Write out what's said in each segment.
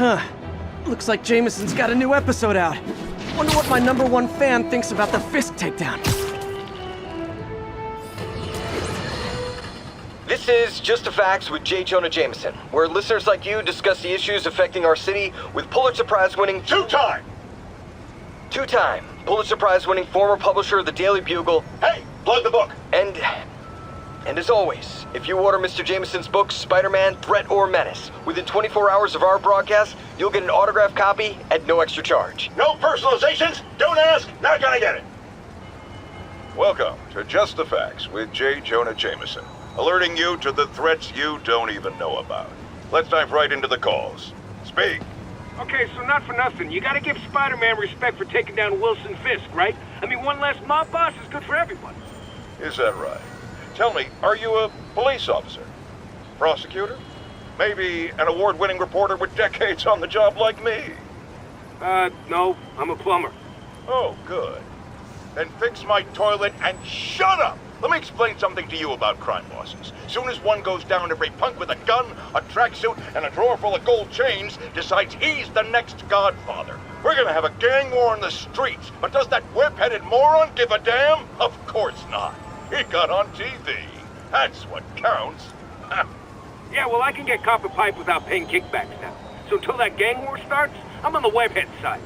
Huh. Looks like Jameson's got a new episode out. Wonder what my #1 fan thinks about the Fisk takedown. This is Just the Facts with Jonah Jameson, where listeners like you discuss the issues affecting our city with Pulitzer Prize-winning... Two-time Pulitzer Prize-winning former publisher of the Daily Bugle... Hey, plug the book! And as always, if you order Mr. Jameson's book, Spider-Man, Threat or Menace, within 24 hours of our broadcast, you'll get an autographed copy at no extra charge. No personalizations, don't ask, not gonna get it. Welcome to Just the Facts with Jonah Jameson, alerting you to the threats you don't even know about. Let's dive right into the calls. Speak. Okay, so not for nothing, you gotta give Spider-Man respect for taking down Wilson Fisk, right? I mean, one less mob boss is good for everyone. Is that right? Tell me, are you a police officer? Prosecutor? Maybe an award-winning reporter with decades on the job like me? No, I'm a plumber. Oh, good. Then fix my toilet and shut up! Let me explain something to you about crime bosses. Soon as one goes down, every punk with a gun, a tracksuit, and a drawer full of gold chains decides he's the next godfather. We're gonna have a gang war in the streets, but does that whip-headed moron give a damn? Of course not. He got on TV. That's what counts. Yeah, well, I can get copper pipe without paying kickbacks now. So until that gang war starts, I'm on the webhead side.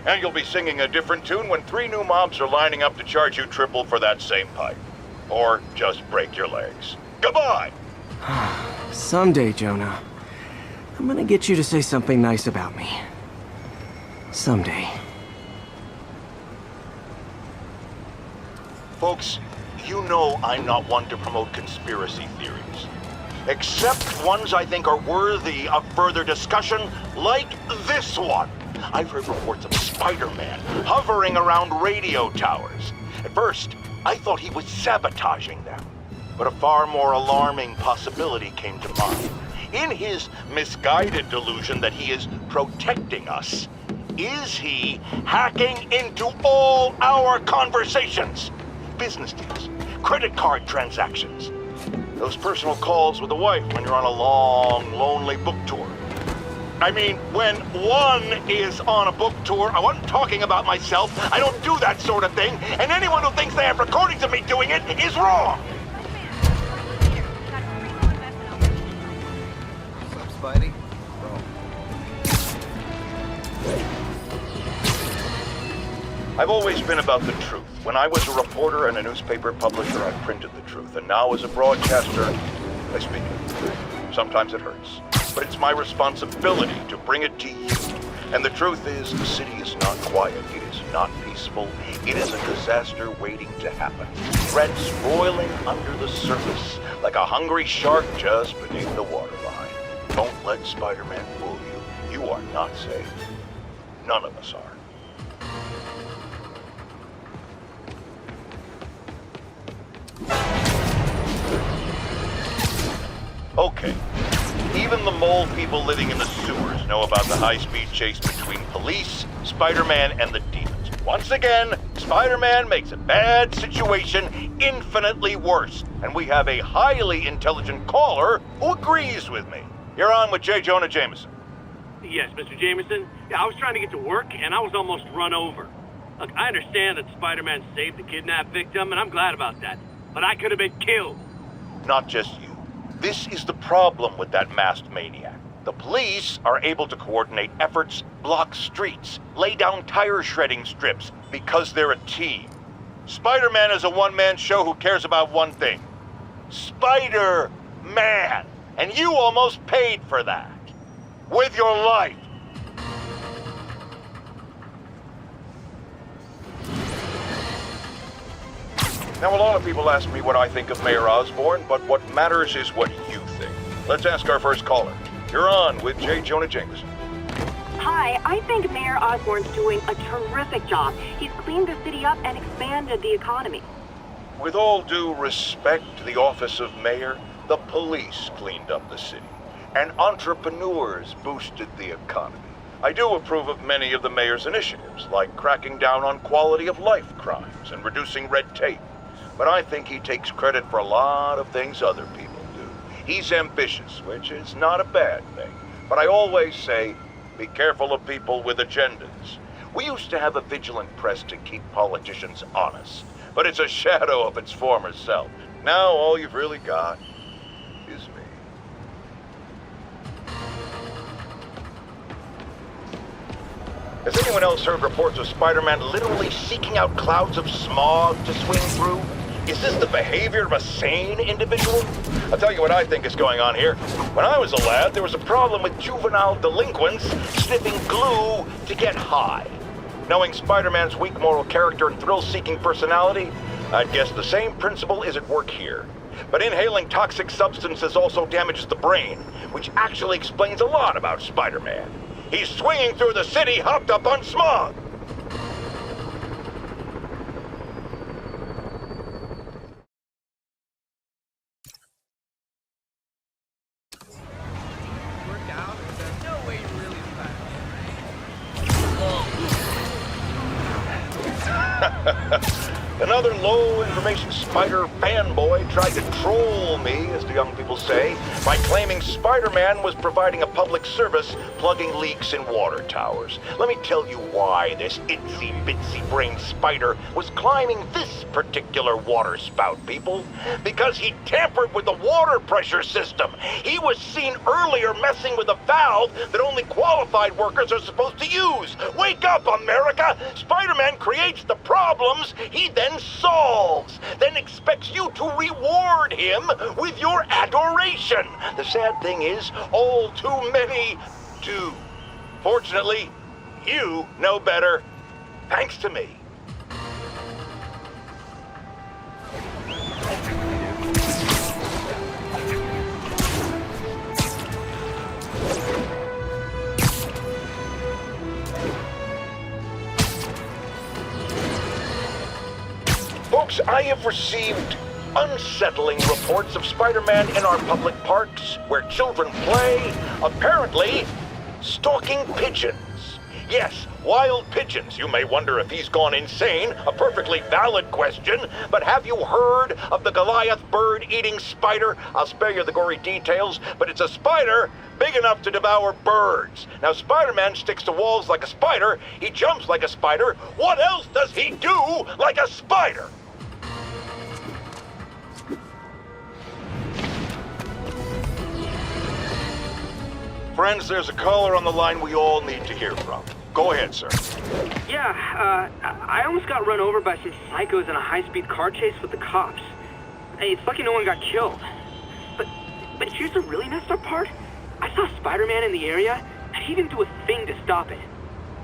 And you'll be singing a different tune when 3 new mobs are lining up to charge you triple for that same pipe. Or just break your legs. Goodbye! Someday, Jonah, I'm gonna get you to say something nice about me. Someday. Folks, you know I'm not one to promote conspiracy theories. Except ones I think are worthy of further discussion, like this one. I've heard reports of Spider-Man hovering around radio towers. At first, I thought he was sabotaging them. But a far more alarming possibility came to mind. In his misguided delusion that he is protecting us, is he hacking into all our conversations? Business deals, credit card transactions, those personal calls with the wife when you're on a long, lonely book tour. I mean, when one is on a book tour, I wasn't talking about myself. I don't do that sort of thing, and anyone who thinks they have recordings of me doing it is wrong. What's up, Spidey? I've always been about the truth. When I was a reporter and a newspaper publisher, I printed the truth. And now as a broadcaster, I speak it. Sometimes it hurts. But it's my responsibility to bring it to you. And the truth is, the city is not quiet. It is not peaceful. It is a disaster waiting to happen. Threats roiling under the surface, like a hungry shark just beneath the waterline. Don't let Spider-Man fool you. You are not safe. None of us are. Okay. Even the mole people living in the sewers know about the high-speed chase between police, Spider-Man, and the demons. Once again, Spider-Man makes a bad situation infinitely worse. And we have a highly intelligent caller who agrees with me. You're on with Jonah Jameson. Yes, Mr. Jameson. Yeah, I was trying to get to work, and I was almost run over. Look, I understand that Spider-Man saved the kidnapped victim, and I'm glad about that. But I could have been killed. Not just you. This is the problem with that masked maniac. The police are able to coordinate efforts, block streets, lay down tire shredding strips, because they're a team. Spider-Man is a one-man show who cares about one thing. Spider-Man! And you almost paid for that. With your life. Now, a lot of people ask me what I think of Mayor Osborn, but what matters is what you think. Let's ask our first caller. You're on with Jonah Jameson. Hi, I think Mayor Osborn's doing a terrific job. He's cleaned the city up and expanded the economy. With all due respect to the office of mayor, the police cleaned up the city, and entrepreneurs boosted the economy. I do approve of many of the mayor's initiatives, like cracking down on quality-of-life crimes and reducing red tape. But I think he takes credit for a lot of things other people do. He's ambitious, which is not a bad thing. But I always say, Be careful of people with agendas. We used to have a vigilant press to keep politicians honest, but it's a shadow of its former self. Now all you've really got is me. Has anyone else heard reports of Spider-Man literally seeking out clouds of smog to swing through? Is this the behavior of a sane individual? I'll tell you what I think is going on here. When I was a lad, there was a problem with juvenile delinquents sniffing glue to get high. Knowing Spider-Man's weak moral character and thrill-seeking personality, I'd guess the same principle is at work here. But inhaling toxic substances also damages the brain, which actually explains a lot about Spider-Man. He's swinging through the city hopped up on smog. Another low-information Spider fanboy tried to troll me, as the young people say, by claiming Spider-Man was providing a public service plugging leaks in water towers. Let me tell you why this itsy-bitsy-brained spider was climbing this particular water spout, people. Because he tampered with the water pressure system. He was seen earlier messing with a valve that only qualified workers are supposed to use. Wake up, America! Spider-Man creates the problems he then solves, then expects you to reward him with your adoration. The sad thing is, all too many do. Fortunately, you know better, thanks to me. Folks, I have received unsettling reports of Spider-Man in our public parks, where children play, apparently stalking pigeons. Yes, wild pigeons. You may wonder if he's gone insane, a perfectly valid question, but have you heard of the Goliath bird-eating spider? I'll spare you the gory details, but it's a spider big enough to devour birds. Now, Spider-Man sticks to walls like a spider, he jumps like a spider. What else does he do like a spider? Friends, there's a caller on the line we all need to hear from. Go ahead, sir. Yeah, I almost got run over by some psychos in a high-speed car chase with the cops. Hey, it's lucky no one got killed. But here's the really messed up part. I saw Spider-Man in the area, and he didn't do a thing to stop it.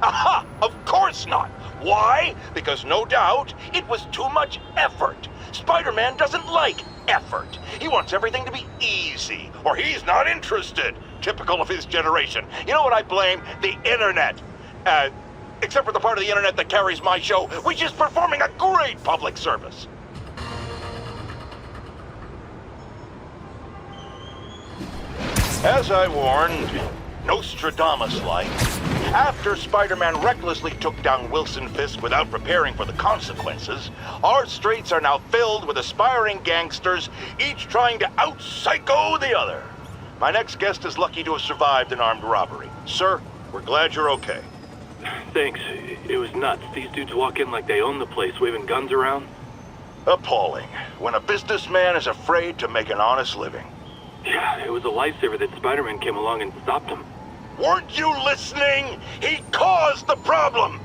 Aha! Of course not! Why? Because no doubt, it was too much effort. Spider-Man doesn't like effort. He wants everything to be easy, or he's not interested. Typical of his generation. You know what I blame? The internet. Except for the part of the internet that carries my show, which is performing a great public service. As I warned, Nostradamus-like, after Spider-Man recklessly took down Wilson Fisk without preparing for the consequences, our streets are now filled with aspiring gangsters, each trying to out-psycho the other. My next guest is lucky to have survived an armed robbery. Sir, we're glad you're okay. Thanks. It was nuts. These dudes walk in like they own the place, waving guns around. Appalling. When a businessman is afraid to make an honest living. Yeah, it was a lifesaver that Spider-Man came along and stopped him. Weren't you listening? He caused the problem!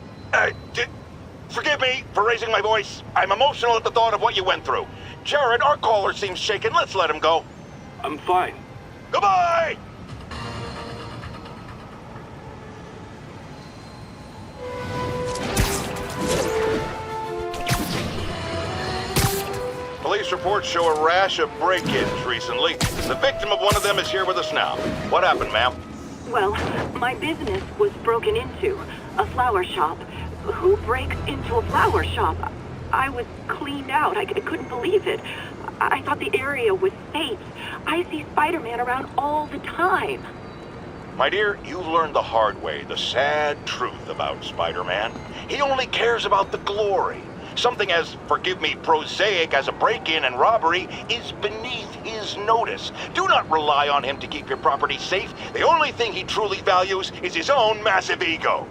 Forgive me for raising my voice. I'm emotional at the thought of what you went through. Jared, our caller seems shaken. Let's let him go. I'm fine. Goodbye! Police reports show a rash of break-ins recently. The victim of one of them is here with us now. What happened, ma'am? Well, my business was broken into. A flower shop. Who breaks into a flower shop? I was cleaned out. I couldn't believe it. I thought the area was safe. I see Spider-Man around all the time. My dear, you learned the hard way the sad truth about Spider-Man. He only cares about the glory. something as, forgive me, prosaic as a break-in and robbery is beneath his notice. Do not rely on him to keep your property safe. The only thing he truly values is his own massive ego.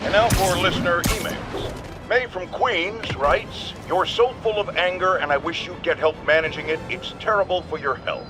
And now for listener emails. May from Queens writes, "You're so full of anger and I wish you'd get help managing it. It's terrible for your health."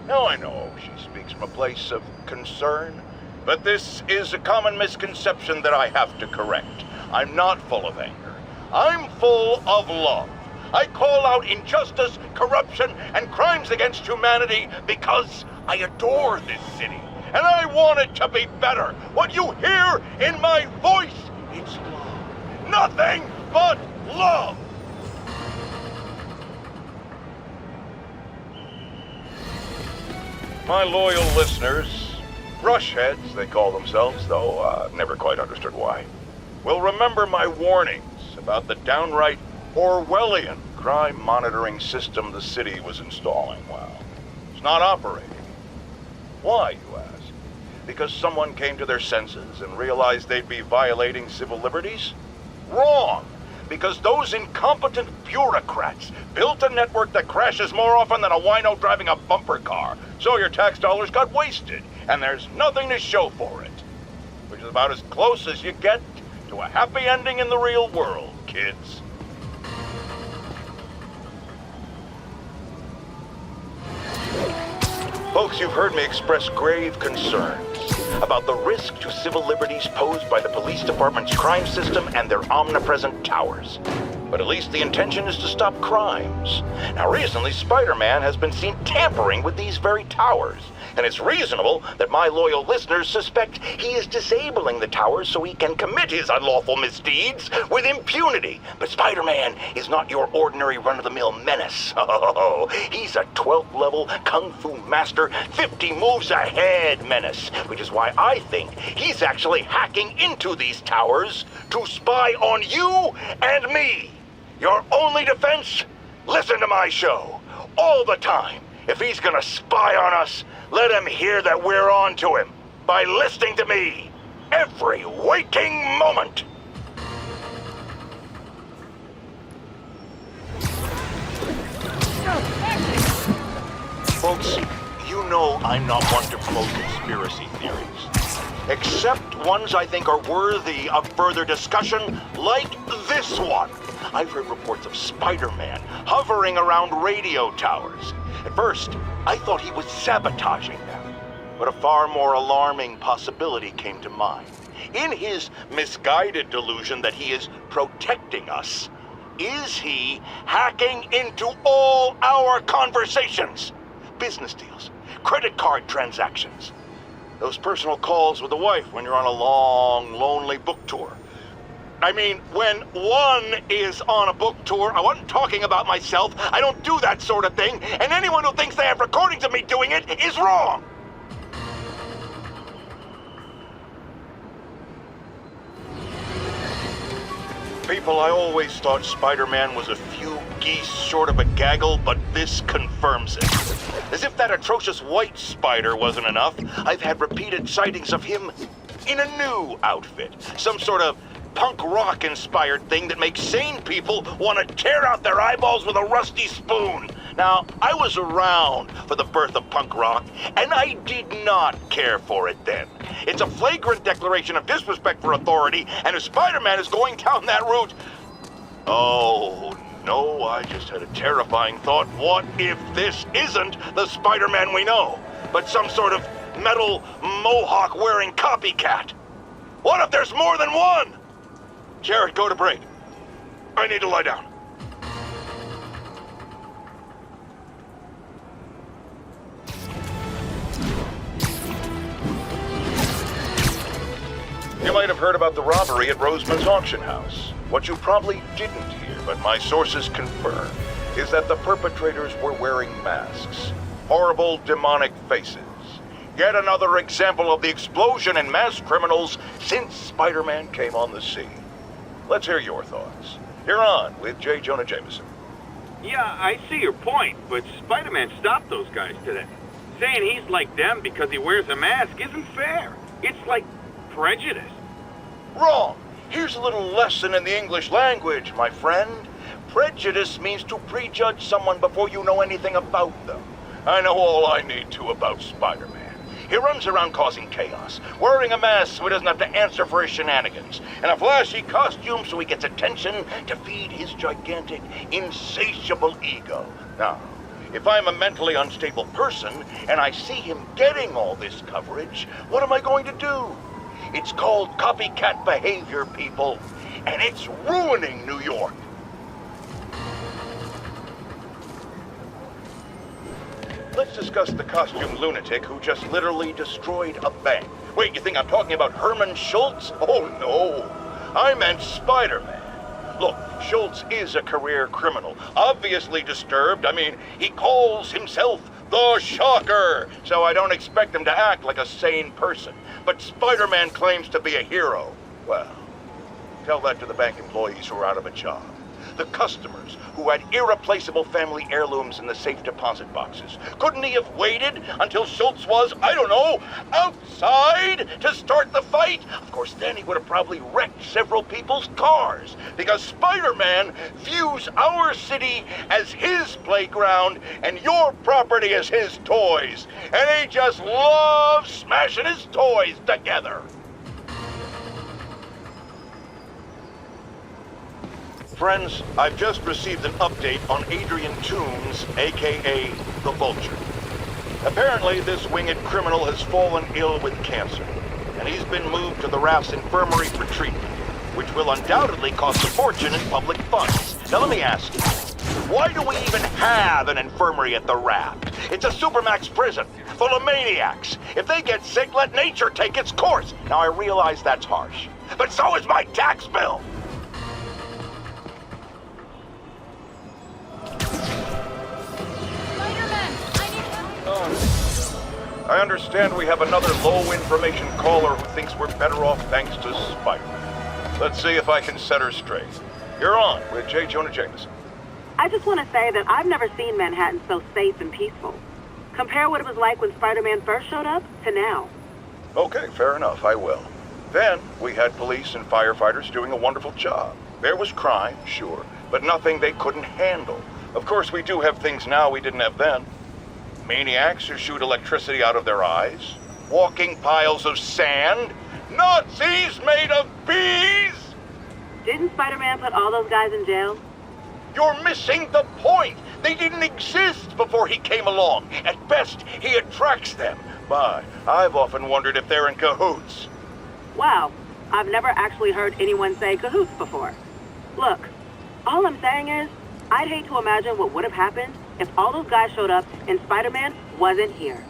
Now I know she speaks from a place of concern, but this is a common misconception that I have to correct. I'm not full of anger. I'm full of love. I call out injustice, corruption, and crimes against humanity because I adore this city. And I want it to be better. What you hear in my voice, it's love. Nothing but love. My loyal listeners, brushheads they call themselves, though never quite understood why, will remember my warnings about the downright Orwellian crime monitoring system the city was installing. Well, it's not operating. Why, you ask? Because someone came to their senses and realized they'd be violating civil liberties? Wrong! Because those incompetent bureaucrats built a network that crashes more often than a wino driving a bumper car. So your tax dollars got wasted, and there's nothing to show for it. Which is about as close as you get to a happy ending in the real world, kids. Folks, you've heard me express grave concerns about the risk to civil liberties posed by the police department's crime system and their omnipresent towers. But at least the intention is to stop crimes. Now, recently, Spider-Man has been seen tampering with these very towers. And it's reasonable that my loyal listeners suspect he is disabling the towers so he can commit his unlawful misdeeds with impunity. But Spider-Man is not your ordinary run-of-the-mill menace. Oh, he's a 12th level Kung Fu master, 50 moves ahead menace, which is why I think he's actually hacking into these towers to spy on you and me. Your only defense? Listen to my show. All the time. If he's gonna spy on us, let him hear that we're on to him by listening to me every waking moment. Folks, you know I'm not one to promote conspiracy theories, except ones I think are worthy of further discussion, like this one. I've heard reports of Spider-Man hovering around radio towers. At first, I thought he was sabotaging them, but a far more alarming possibility came to mind. In his misguided delusion that he is protecting us, is he hacking into all our conversations? Business deals, credit card transactions, those personal calls with the wife when you're on a long, lonely book tour. I mean, when one is on a book tour, I wasn't talking about myself. I don't do that sort of thing, and anyone who thinks they have recordings of me doing it is wrong. People, I always thought Spider-Man was a few geese short of a gaggle, but this confirms it. As if that atrocious white spider wasn't enough, I've had repeated sightings of him in a new outfit. Some sort of punk rock inspired thing that makes sane people want to tear out their eyeballs with a rusty spoon. Now, I was around for the birth of punk rock, and I did not care for it then. It's a flagrant declaration of disrespect for authority, and if Spider-Man is going down that route... Oh, no, I just had a terrifying thought. What if this isn't the Spider-Man we know, but some sort of metal mohawk-wearing copycat? What if there's more than one? Jared, go to break. I need to lie down. You might have heard about the robbery at Roseman's auction house. What you probably didn't hear, but my sources confirm, is that the perpetrators were wearing masks. Horrible, demonic faces. Yet another example of the explosion in mass criminals since Spider-Man came on the scene. Let's hear your thoughts. You're on with Jonah Jameson. Yeah, I see your point, but Spider-Man stopped those guys today. Saying he's like them because he wears a mask isn't fair. It's like prejudice. Wrong. Here's a little lesson in the English language, my friend. Prejudice means to prejudge someone before you know anything about them. I know all I need to about Spider-Man. He runs around causing chaos, wearing a mask so he doesn't have to answer for his shenanigans, and a flashy costume so he gets attention to feed his gigantic, insatiable ego. Now, if I'm a mentally unstable person and I see him getting all this coverage, what am I going to do? It's called copycat behavior, people, and it's ruining New York. Let's discuss the costume lunatic who just literally destroyed a bank. Wait, you think I'm talking about Herman Schultz? Oh, no. I meant Spider-Man. Look, Schultz is a career criminal, obviously disturbed. I mean, he calls himself the Shocker, so I don't expect him to act like a sane person. But Spider-Man claims to be a hero. Well, tell that to the bank employees who are out of a job. The customers who had irreplaceable family heirlooms in the safe deposit boxes. Couldn't he have waited until Schultz was, I don't know, outside to start the fight? Of course, then he would have probably wrecked several people's cars, because Spider-Man views our city as his playground and your property as his toys. And he just loves smashing his toys together. Friends, I've just received an update on Adrian Tooms, aka the Vulture. Apparently, this winged criminal has fallen ill with cancer, and he's been moved to the Raft's infirmary for treatment, which will undoubtedly cost a fortune in public funds. Now let me ask you, why do we even have an infirmary at the Raft? It's a supermax prison, full of maniacs. If they get sick, let nature take its course. Now I realize that's harsh, but so is my tax bill. I understand we have another low-information caller who thinks we're better off thanks to Spider-Man. Let's see if I can set her straight. You're on with Jonah Jameson. I just want to say that I've never seen Manhattan so safe and peaceful. Compare what it was like when Spider-Man first showed up to now. Okay, fair enough, I will. Then, we had police and firefighters doing a wonderful job. There was crime, sure, but nothing they couldn't handle. Of course, we do have things now we didn't have then. Maniacs who shoot electricity out of their eyes, walking piles of sand, Nazis made of bees! Didn't Spider-Man put all those guys in jail? You're missing the point! They didn't exist before he came along. At best, he attracts them. But I've often wondered if they're in cahoots. Wow, I've never actually heard anyone say cahoots before. Look, all I'm saying is, I'd hate to imagine what would have happened if all those guys showed up and Spider-Man wasn't here.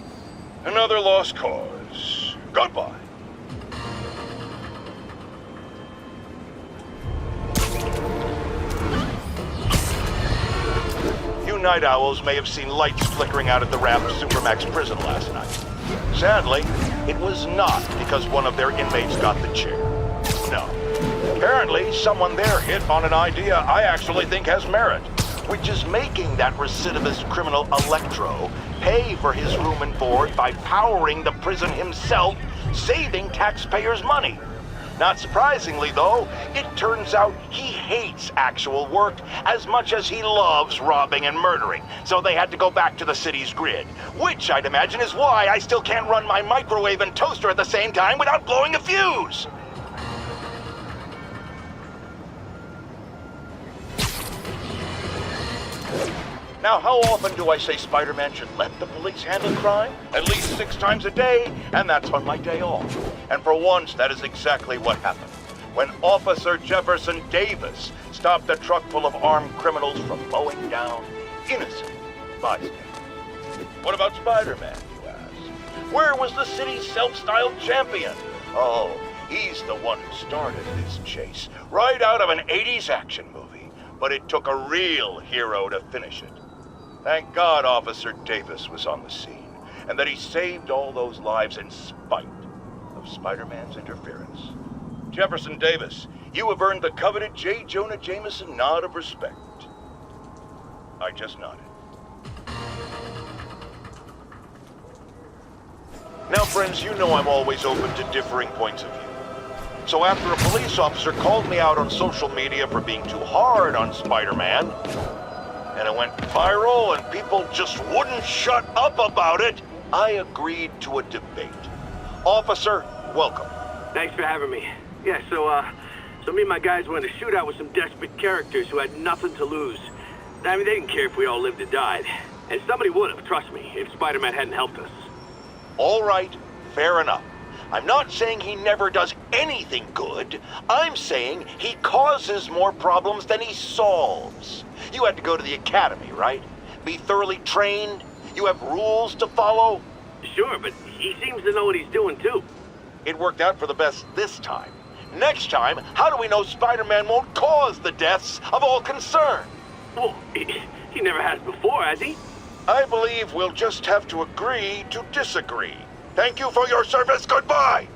Another lost cause. Goodbye. You night owls may have seen lights flickering out at the Raft Supermax prison last night. Sadly, it was not because one of their inmates got the chair. No. Apparently, someone there hit on an idea I actually think has merit, which is making that recidivist criminal Electro pay for his room and board by powering the prison himself, saving taxpayers' money. Not surprisingly, though, it turns out he hates actual work as much as he loves robbing and murdering, so they had to go back to the city's grid, which I'd imagine is why I still can't run my microwave and toaster at the same time without blowing a fuse. Now, how often do I say Spider-Man should let the police handle crime? At least 6 times a day, and that's on my day off. And for once, that is exactly what happened. When Officer Jefferson Davis stopped a truck full of armed criminals from mowing down innocent bystanders. What about Spider-Man, you ask? Where was the city's self-styled champion? Oh, he's the one who started this chase, right out of an 80s action movie. But it took a real hero to finish it. Thank God Officer Davis was on the scene, and that he saved all those lives in spite of Spider-Man's interference. Jefferson Davis, you have earned the coveted J. Jonah Jameson nod of respect. I just nodded. Now, friends, you know I'm always open to differing points of view. So after a police officer called me out on social media for being too hard on Spider-Man, and it went viral and people just wouldn't shut up about it, I agreed to a debate. Officer, welcome. Thanks for having me. Yeah, so me and my guys went to shoot out with some desperate characters who had nothing to lose. I mean, they didn't care if we all lived or died. And somebody would have, trust me, if Spider-Man hadn't helped us. All right, fair enough. I'm not saying he never does anything good. I'm saying he causes more problems than he solves. You had to go to the academy, right? Be thoroughly trained? You have rules to follow? Sure, but he seems to know what he's doing, too. It worked out for the best this time. Next time, how do we know Spider-Man won't cause the deaths of all concerned? Well, he never has before, has he? I believe we'll just have to agree to disagree. Thank you for your service. Goodbye!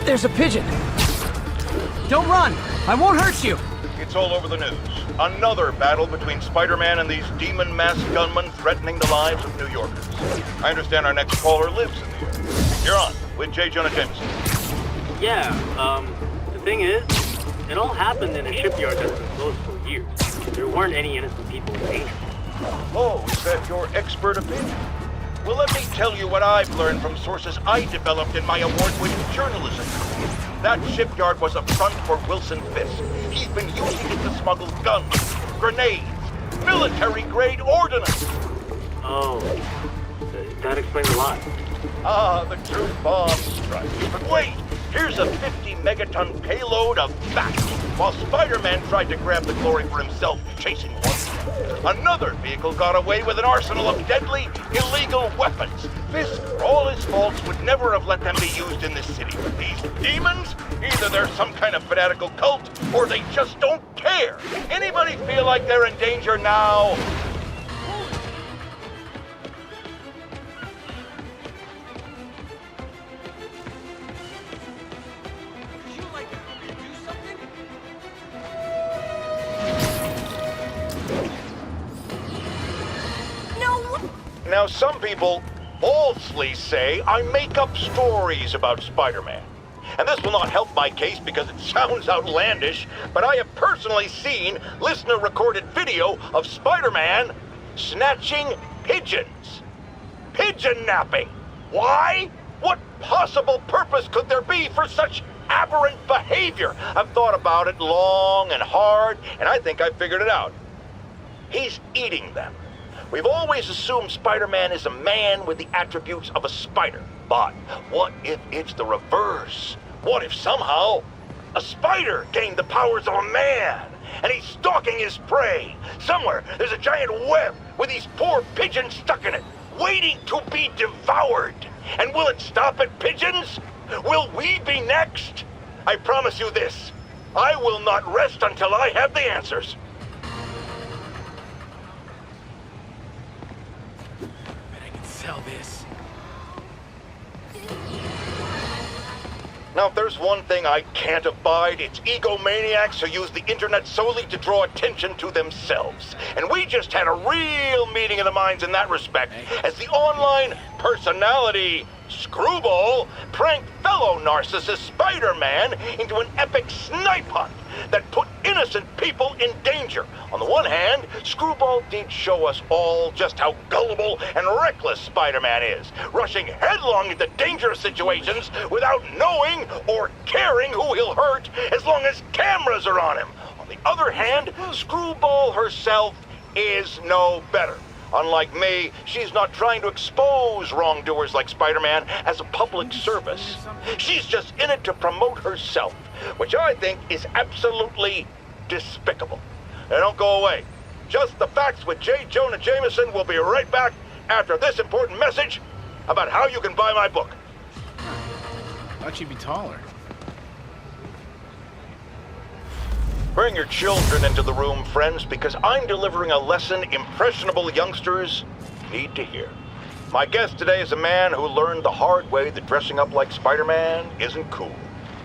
There's a pigeon! Don't run! I won't hurt you! It's all over the news. Another battle between Spider-Man and these demon-masked gunmen threatening the lives of New Yorkers. I understand our next caller lives in the area. You're on with Jonah Jameson. Yeah, the thing is, it all happened in a shipyard that's been closed for years. There weren't any innocent people in danger. Oh, is that your expert opinion? Well, let me tell you what I've learned from sources I developed in my award-winning journalism. That shipyard was a front for Wilson Fisk. He's been using it to smuggle guns, grenades, military-grade ordnance. Oh, that explains a lot. Ah, the true bomb strike. But wait, here's a 50-megaton payload of that, while Spider-Man tried to grab the glory for himself, chasing one. Another vehicle got away with an arsenal of deadly, illegal weapons. Fisk, for all his faults, would never have let them be used in this city. These demons, either they're some kind of fanatical cult, or they just don't care. Anybody feel like they're in danger now? Now, some people falsely say I make up stories about Spider-Man. And this will not help my case because it sounds outlandish, but I have personally seen listener-recorded video of Spider-Man snatching pigeons. Pigeon napping. Why? What possible purpose could there be for such aberrant behavior? I've thought about it long and hard, and I think I figured it out. He's eating them. We've always assumed Spider-Man is a man with the attributes of a spider. But what if it's the reverse? What if somehow a spider gained the powers of a man and he's stalking his prey? Somewhere there's a giant web with these poor pigeons stuck in it, waiting to be devoured. And will it stop at pigeons? Will we be next? I promise you this, I will not rest until I have the answers. This. Now, if there's one thing I can't abide, it's egomaniacs who use the internet solely to draw attention to themselves. And we just had a real meeting of the minds in that respect, as the online personality Screwball pranked fellow narcissist Spider-Man into an epic snipe hunt that put innocent people in danger. On the one hand, Screwball did show us all just how gullible and reckless Spider-Man is, rushing headlong into dangerous situations without knowing or caring who he'll hurt as long as cameras are on him. On the other hand, Screwball herself is no better. Unlike me, she's not trying to expose wrongdoers like Spider-Man as a public service. She's just in it to promote herself, which I think is absolutely despicable. Now don't go away. Just the Facts with Jonah Jameson will be right back after this important message about how you can buy my book. Thought you'd be taller. Bring your children into the room, friends, because I'm delivering a lesson impressionable youngsters need to hear. My guest today is a man who learned the hard way that dressing up like Spider-Man isn't cool.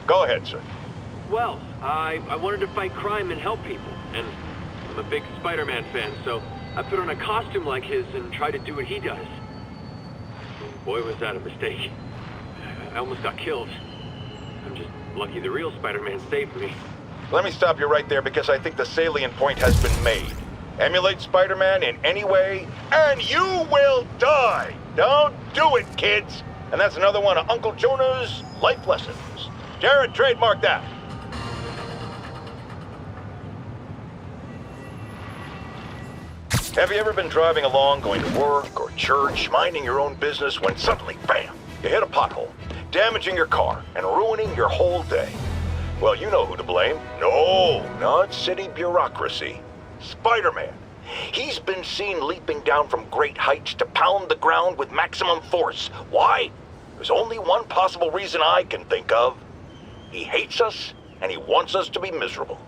Go ahead, sir. Well, I wanted to fight crime and help people, and I'm a big Spider-Man fan, so I put on a costume like his and tried to do what he does. Boy, was that a mistake. I almost got killed. I'm just lucky the real Spider-Man saved me. Let me stop you right there because I think the salient point has been made. Emulate Spider-Man in any way, and you will die! Don't do it, kids! And that's another one of Uncle Jonah's life lessons. Jared, trademark that. Have you ever been driving along, going to work or church, minding your own business, when suddenly, bam, you hit a pothole, damaging your car and ruining your whole day? Well, you know who to blame. No, not city bureaucracy. Spider-Man. He's been seen leaping down from great heights to pound the ground with maximum force. Why? There's only one possible reason I can think of. He hates us, and he wants us to be miserable.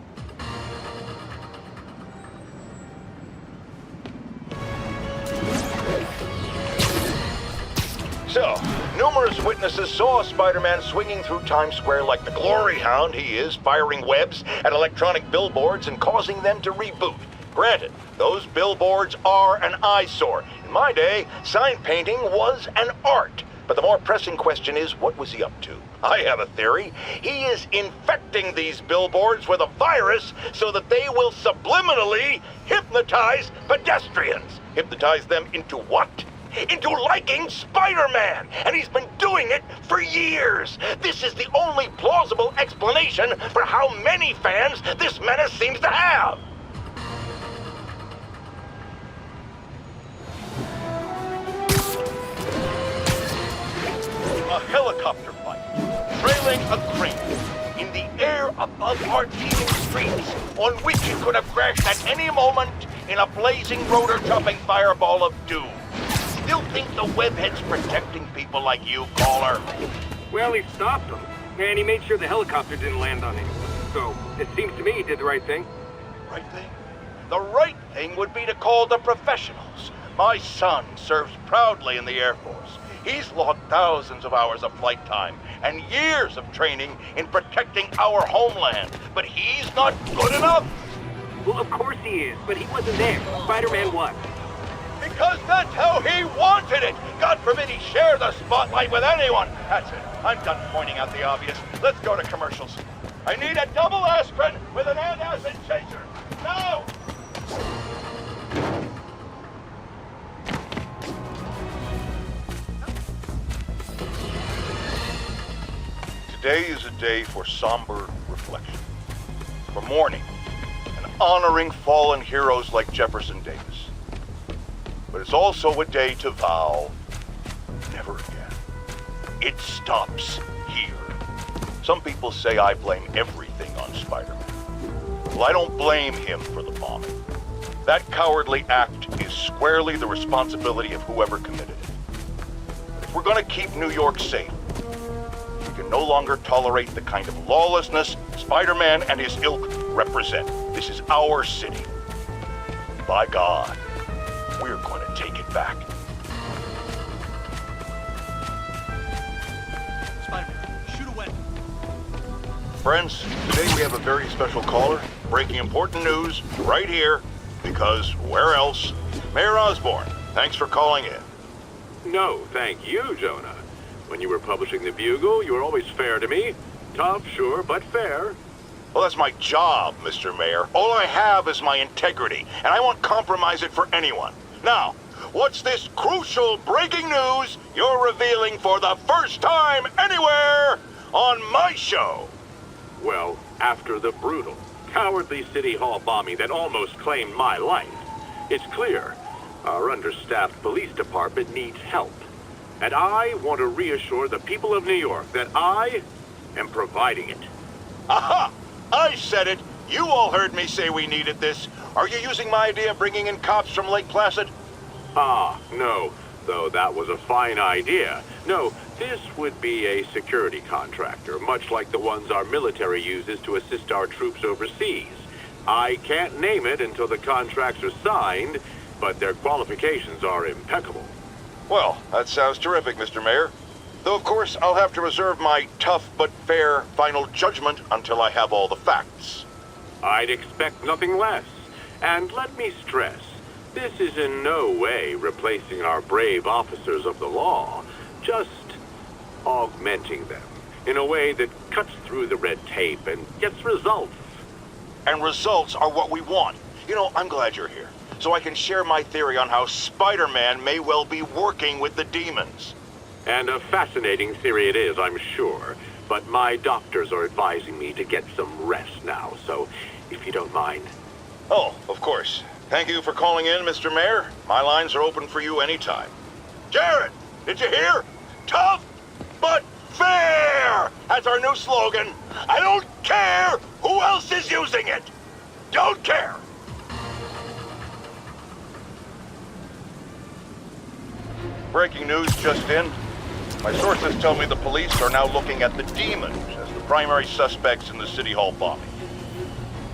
So, numerous witnesses saw Spider-Man swinging through Times Square like the glory hound he is, firing webs at electronic billboards and causing them to reboot. Granted, those billboards are an eyesore. In my day, sign painting was an art. But the more pressing question is, what was he up to? I have a theory. He is infecting these billboards with a virus so that they will subliminally hypnotize pedestrians. Hypnotize them into what? Into liking Spider-Man! And he's been doing it for years! This is the only plausible explanation for how many fans this menace seems to have! A helicopter fight, trailing a crane, in the air above our teeming streets, on which it could have crashed at any moment in a blazing rotor-chopping fireball of doom. Still think the webhead's protecting people like you, caller? Well, he stopped them, and he made sure the helicopter didn't land on anyone. So, it seems to me he did the right thing. Right thing? The right thing would be to call the professionals. My son serves proudly in the Air Force. He's logged thousands of hours of flight time and years of training in protecting our homeland. But he's not good enough? Well, of course he is, but he wasn't there. Spider-Man was. Because that's how he wanted it! God forbid he share the spotlight with anyone! That's it. I'm done pointing out the obvious. Let's go to commercials. I need a double aspirin with an antacid chaser. Now! Today is a day for somber reflection, for mourning and honoring fallen heroes like Jefferson Davis. But it's also a day to vow never again. It stops here. Some people say I blame everything on Spider-Man. Well, I don't blame him for the bombing. That cowardly act is squarely the responsibility of whoever committed it. If we're gonna keep New York safe, we can no longer tolerate the kind of lawlessness Spider-Man and his ilk represent. This is our city. By God, we're going to take it back. Spider-Man, shoot a weapon. Friends, today we have a very special caller, breaking important news right here, because where else? Mayor Osborn, thanks for calling in. No, thank you, Jonah. When you were publishing the Bugle, you were always fair to me. Tough, sure, but fair. Well, that's my job, Mr. Mayor. All I have is my integrity, and I won't compromise it for anyone. Now, what's this crucial breaking news you're revealing for the first time anywhere on my show? Well, after the brutal, cowardly City Hall bombing that almost claimed my life, it's clear our understaffed police department needs help. And I want to reassure the people of New York that I am providing it. Aha! I said it! You all heard me say we needed this. Are you using my idea of bringing in cops from Lake Placid? Ah, no. Though that was a fine idea. No, this would be a security contractor, much like the ones our military uses to assist our troops overseas. I can't name it until the contracts are signed, but their qualifications are impeccable. Well, that sounds terrific, Mr. Mayor. Though, of course, I'll have to reserve my tough but fair final judgment until I have all the facts. I'd expect nothing less. And let me stress, this is in no way replacing our brave officers of the law, just augmenting them in a way that cuts through the red tape and gets results. And results are what we want. You know, I'm glad you're here, so I can share my theory on how Spider-Man may well be working with the demons. And a fascinating theory it is, I'm sure. But my doctors are advising me to get some rest now, so if you don't mind. Oh, of course. Thank you for calling in, Mr. Mayor. My lines are open for you anytime. Jared, did you hear? Tough but fair! That's our new slogan. I don't care who else is using it. Don't care. Breaking news just in. My sources tell me the police are now looking at the demons as the primary suspects in the City Hall bombing.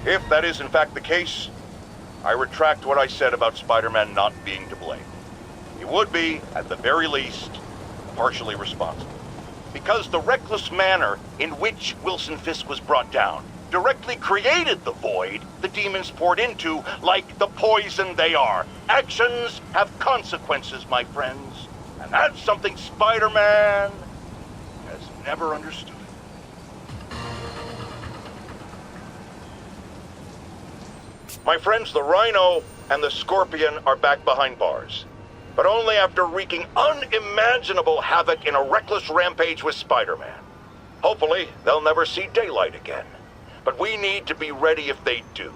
If that is in fact the case, I retract what I said about Spider-Man not being to blame. He would be, at the very least, partially responsible. Because the reckless manner in which Wilson Fisk was brought down directly created the void the demons poured into like the poison they are. Actions have consequences, my friends. And that's something Spider-Man has never understood. My friends, the Rhino and the Scorpion are back behind bars. But only after wreaking unimaginable havoc in a reckless rampage with Spider-Man. Hopefully, they'll never see daylight again. But we need to be ready if they do.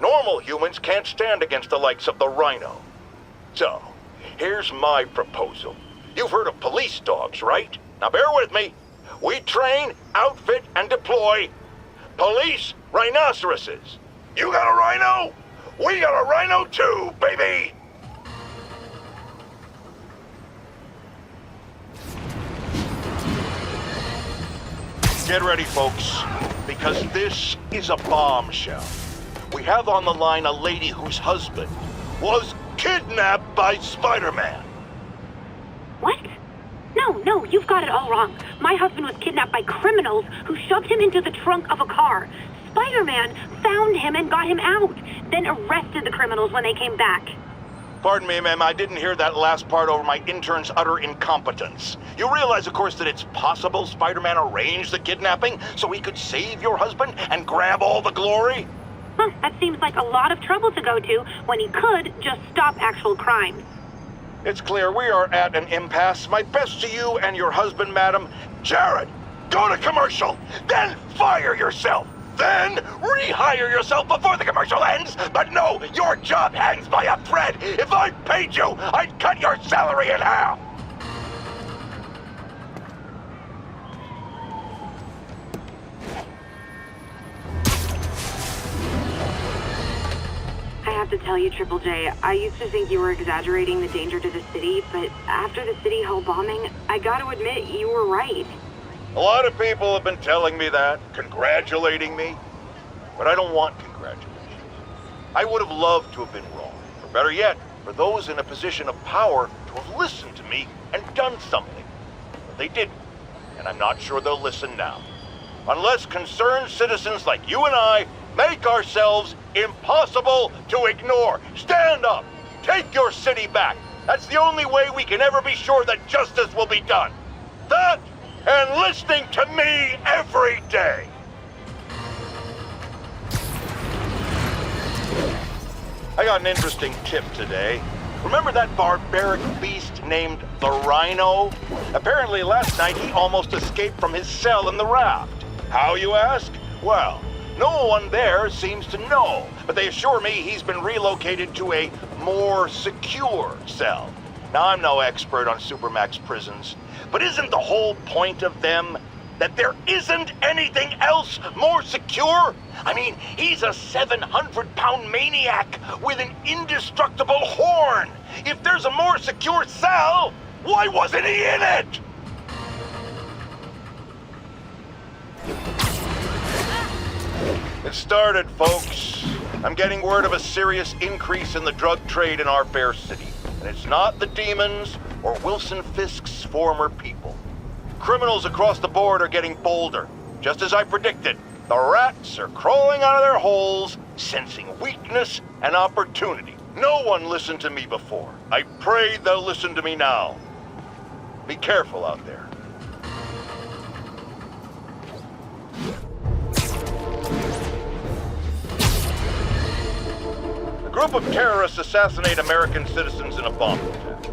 Normal humans can't stand against the likes of the Rhino. So, here's my proposal. You've heard of police dogs, right? Now bear with me. We train, outfit, and deploy police rhinoceroses. You got a rhino? We got a rhino too, baby! Get ready, folks, because this is a bombshell. We have on the line a lady whose husband was kidnapped by Spider-Man. What? No, you've got it all wrong. My husband was kidnapped by criminals who shoved him into the trunk of a car. Spider-Man found him and got him out, then arrested the criminals when they came back. Pardon me, ma'am, I didn't hear that last part over my intern's utter incompetence. You realize, of course, that it's possible Spider-Man arranged the kidnapping so he could save your husband and grab all the glory? That seems like a lot of trouble to go to when he could just stop actual crimes. It's clear we are at an impasse. My best to you and your husband, madam. Jared, go to commercial, then fire yourself. Then rehire yourself before the commercial ends. But no, your job hangs by a thread. If I paid you, I'd cut your salary in half. I have to tell you, Triple J, I used to think you were exaggerating the danger to the city, but after the City Hall bombing, I gotta admit, you were right. A lot of people have been telling me that, congratulating me. But I don't want congratulations. I would have loved to have been wrong. Or better yet, for those in a position of power to have listened to me and done something. But they didn't, and I'm not sure they'll listen now. Unless concerned citizens like you and I make ourselves impossible to ignore. Stand up! Take your city back! That's the only way we can ever be sure that justice will be done. That and listening to me every day. I got an interesting tip today. Remember that barbaric beast named the Rhino? Apparently last night he almost escaped from his cell in the raft. How, you ask? Well, no one there seems to know, but they assure me he's been relocated to a more secure cell. Now, I'm no expert on Supermax prisons, but isn't the whole point of them that there isn't anything else more secure? I mean, he's a 700-pound maniac with an indestructible horn. If there's a more secure cell, why wasn't he in it? It started, folks. I'm getting word of a serious increase in the drug trade in our fair city. And it's not the demons or Wilson Fisk's former people. Criminals across the board are getting bolder. Just as I predicted, the rats are crawling out of their holes, sensing weakness and opportunity. No one listened to me before. I pray they'll listen to me now. Be careful out there. A group of terrorists assassinate American citizens in a bomb attack.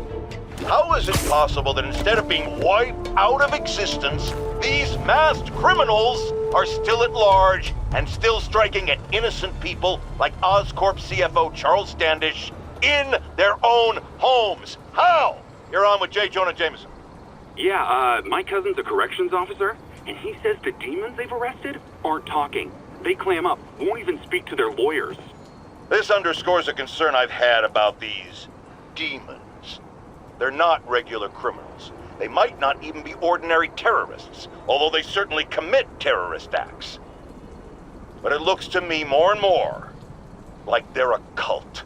How is it possible that instead of being wiped out of existence, these masked criminals are still at large and still striking at innocent people like Oscorp CFO Charles Standish in their own homes? How? You're on with Jonah Jameson. Yeah, my cousin's a corrections officer, and he says the demons they've arrested aren't talking. They clam up, won't even speak to their lawyers. This underscores a concern I've had about these demons. They're not regular criminals. They might not even be ordinary terrorists, although they certainly commit terrorist acts. But it looks to me more and more like they're a cult.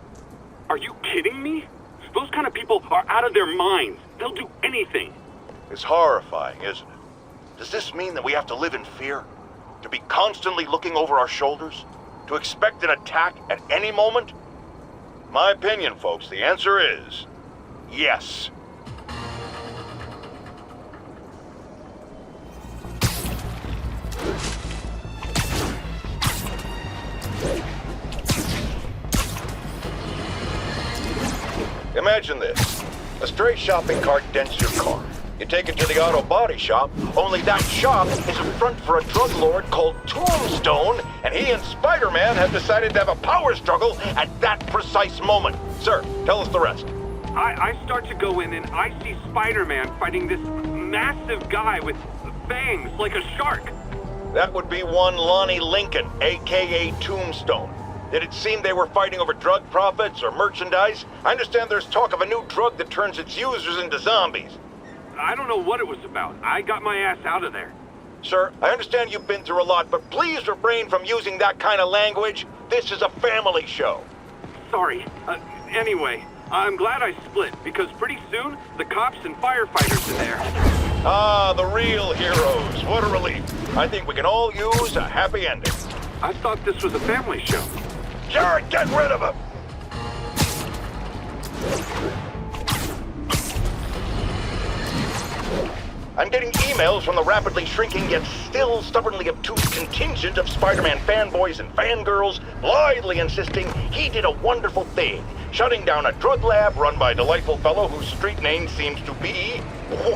Are you kidding me? Those kind of people are out of their minds. They'll do anything. It's horrifying, isn't it? Does this mean that we have to live in fear? To be constantly looking over our shoulders? To expect an attack at any moment? My opinion, folks, the answer is yes. Imagine this. A stray shopping cart dents your car. You take it to the auto body shop, only that shop is a front for a drug lord called Tombstone, and he and Spider-Man have decided to have a power struggle at that precise moment. Sir, tell us the rest. I start to go in and I see Spider-Man fighting this massive guy with fangs like a shark. That would be one Lonnie Lincoln, a.k.a. Tombstone. Did it seem they were fighting over drug profits or merchandise? I understand there's talk of a new drug that turns its users into zombies. I don't know what it was about. I got my ass out of there. Sir, I understand you've been through a lot, but please refrain from using that kind of language. This is a family show. Sorry. Anyway, I'm glad I split, because pretty soon, the cops and firefighters are there. Ah, the real heroes. What a relief. I think we can all use a happy ending. I thought this was a family show. Jared, get rid of him! I'm getting emails from the rapidly shrinking yet still stubbornly obtuse contingent of Spider-Man fanboys and fangirls blithely insisting he did a wonderful thing, shutting down a drug lab run by a delightful fellow whose street name seems to be,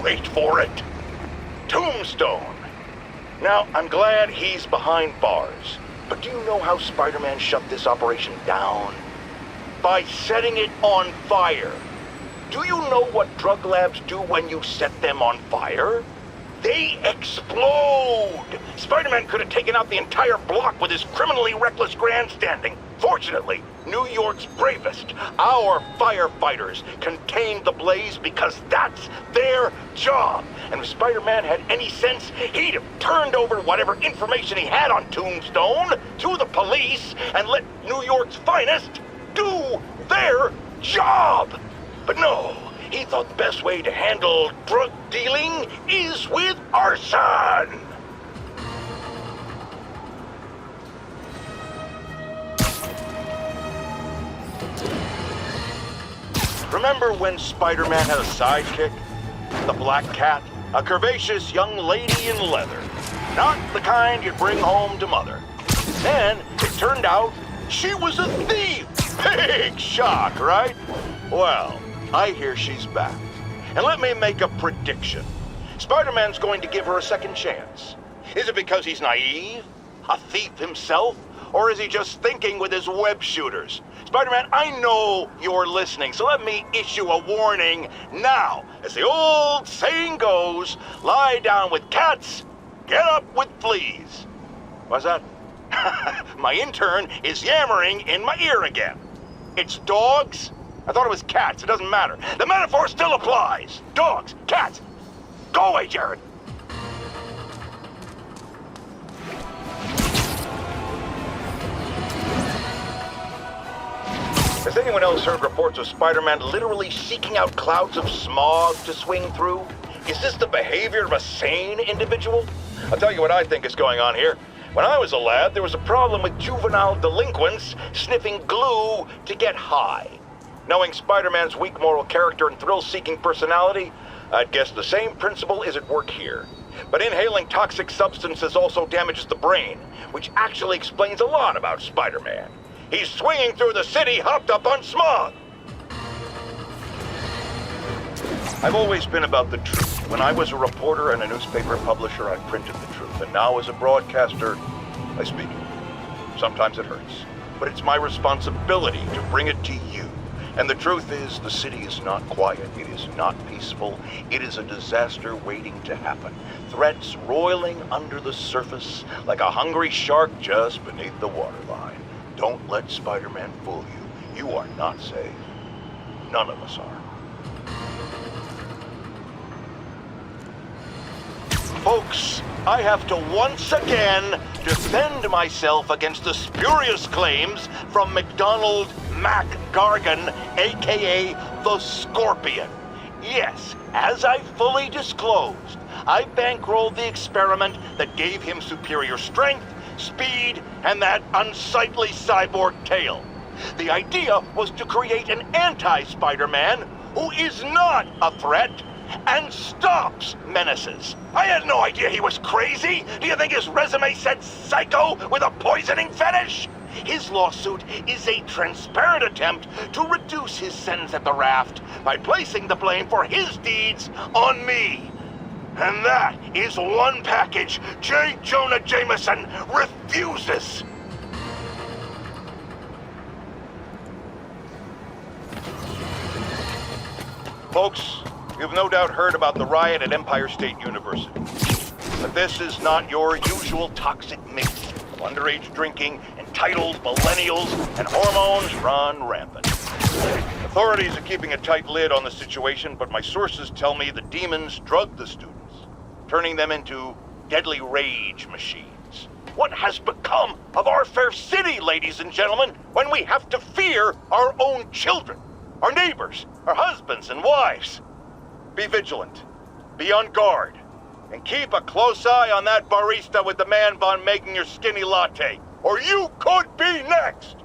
wait for it, Tombstone. Now, I'm glad he's behind bars, but do you know how Spider-Man shut this operation down? By setting it on fire. Do you know what drug labs do when you set them on fire? They explode! Spider-Man could have taken out the entire block with his criminally reckless grandstanding. Fortunately, New York's bravest, our firefighters, contained the blaze because that's their job. And if Spider-Man had any sense, he'd have turned over whatever information he had on Tombstone to the police and let New York's finest do their job. But no, he thought the best way to handle drug dealing is with arson. Remember when Spider-Man had a sidekick? The Black Cat, a curvaceous young lady in leather. Not the kind you'd bring home to mother. Then, it turned out, she was a thief! Big shock, right? Well, I hear she's back. And let me make a prediction. Spider-Man's going to give her a second chance. Is it because he's naive? A thief himself? Or is he just thinking with his web shooters? Spider-Man, I know you're listening, so let me issue a warning now. As the old saying goes, lie down with cats, get up with fleas. What's that? My intern is yammering in my ear again. It's dogs? I thought it was cats. It doesn't matter. The metaphor still applies. Dogs, cats. Go away, Jared. Has anyone else heard reports of Spider-Man literally seeking out clouds of smog to swing through? Is this the behavior of a sane individual? I'll tell you what I think is going on here. When I was a lad, there was a problem with juvenile delinquents sniffing glue to get high. Knowing Spider-Man's weak moral character and thrill-seeking personality, I'd guess the same principle is at work here. But inhaling toxic substances also damages the brain, which actually explains a lot about Spider-Man. He's swinging through the city hopped up on smog. I've always been about the truth. When I was a reporter and a newspaper publisher, I printed the truth. And now as a broadcaster, I speak it. Sometimes it hurts. But it's my responsibility to bring it to you. And the truth is, the city is not quiet. It is not peaceful. It is a disaster waiting to happen. Threats roiling under the surface like a hungry shark just beneath the waterline. Don't let Spider-Man fool you. You are not safe. None of us are. Folks, I have to once again defend myself against the spurious claims from McDonald Mac Gargan, aka the Scorpion. Yes, as I fully disclosed, I bankrolled the experiment that gave him superior strength, speed, and that unsightly cyborg tail. The idea was to create an anti-Spider-Man who is not a threat and stops menaces. I had no idea he was crazy. Do you think his resume said psycho with a poisoning fetish? His lawsuit is a transparent attempt to reduce his sentence at the raft by placing the blame for his deeds on me. And that is one package Jonah Jameson refuses. Folks, you've no doubt heard about the riot at Empire State University. But this is not your usual toxic mix of underage drinking, entitled millennials, and hormones run rampant. Authorities are keeping a tight lid on the situation, but my sources tell me the demons drugged the students, turning them into deadly rage machines. What has become of our fair city, ladies and gentlemen, when we have to fear our own children, our neighbors, our husbands and wives? Be vigilant, be on guard, and keep a close eye on that barista with the man bun making your skinny latte, or you could be next!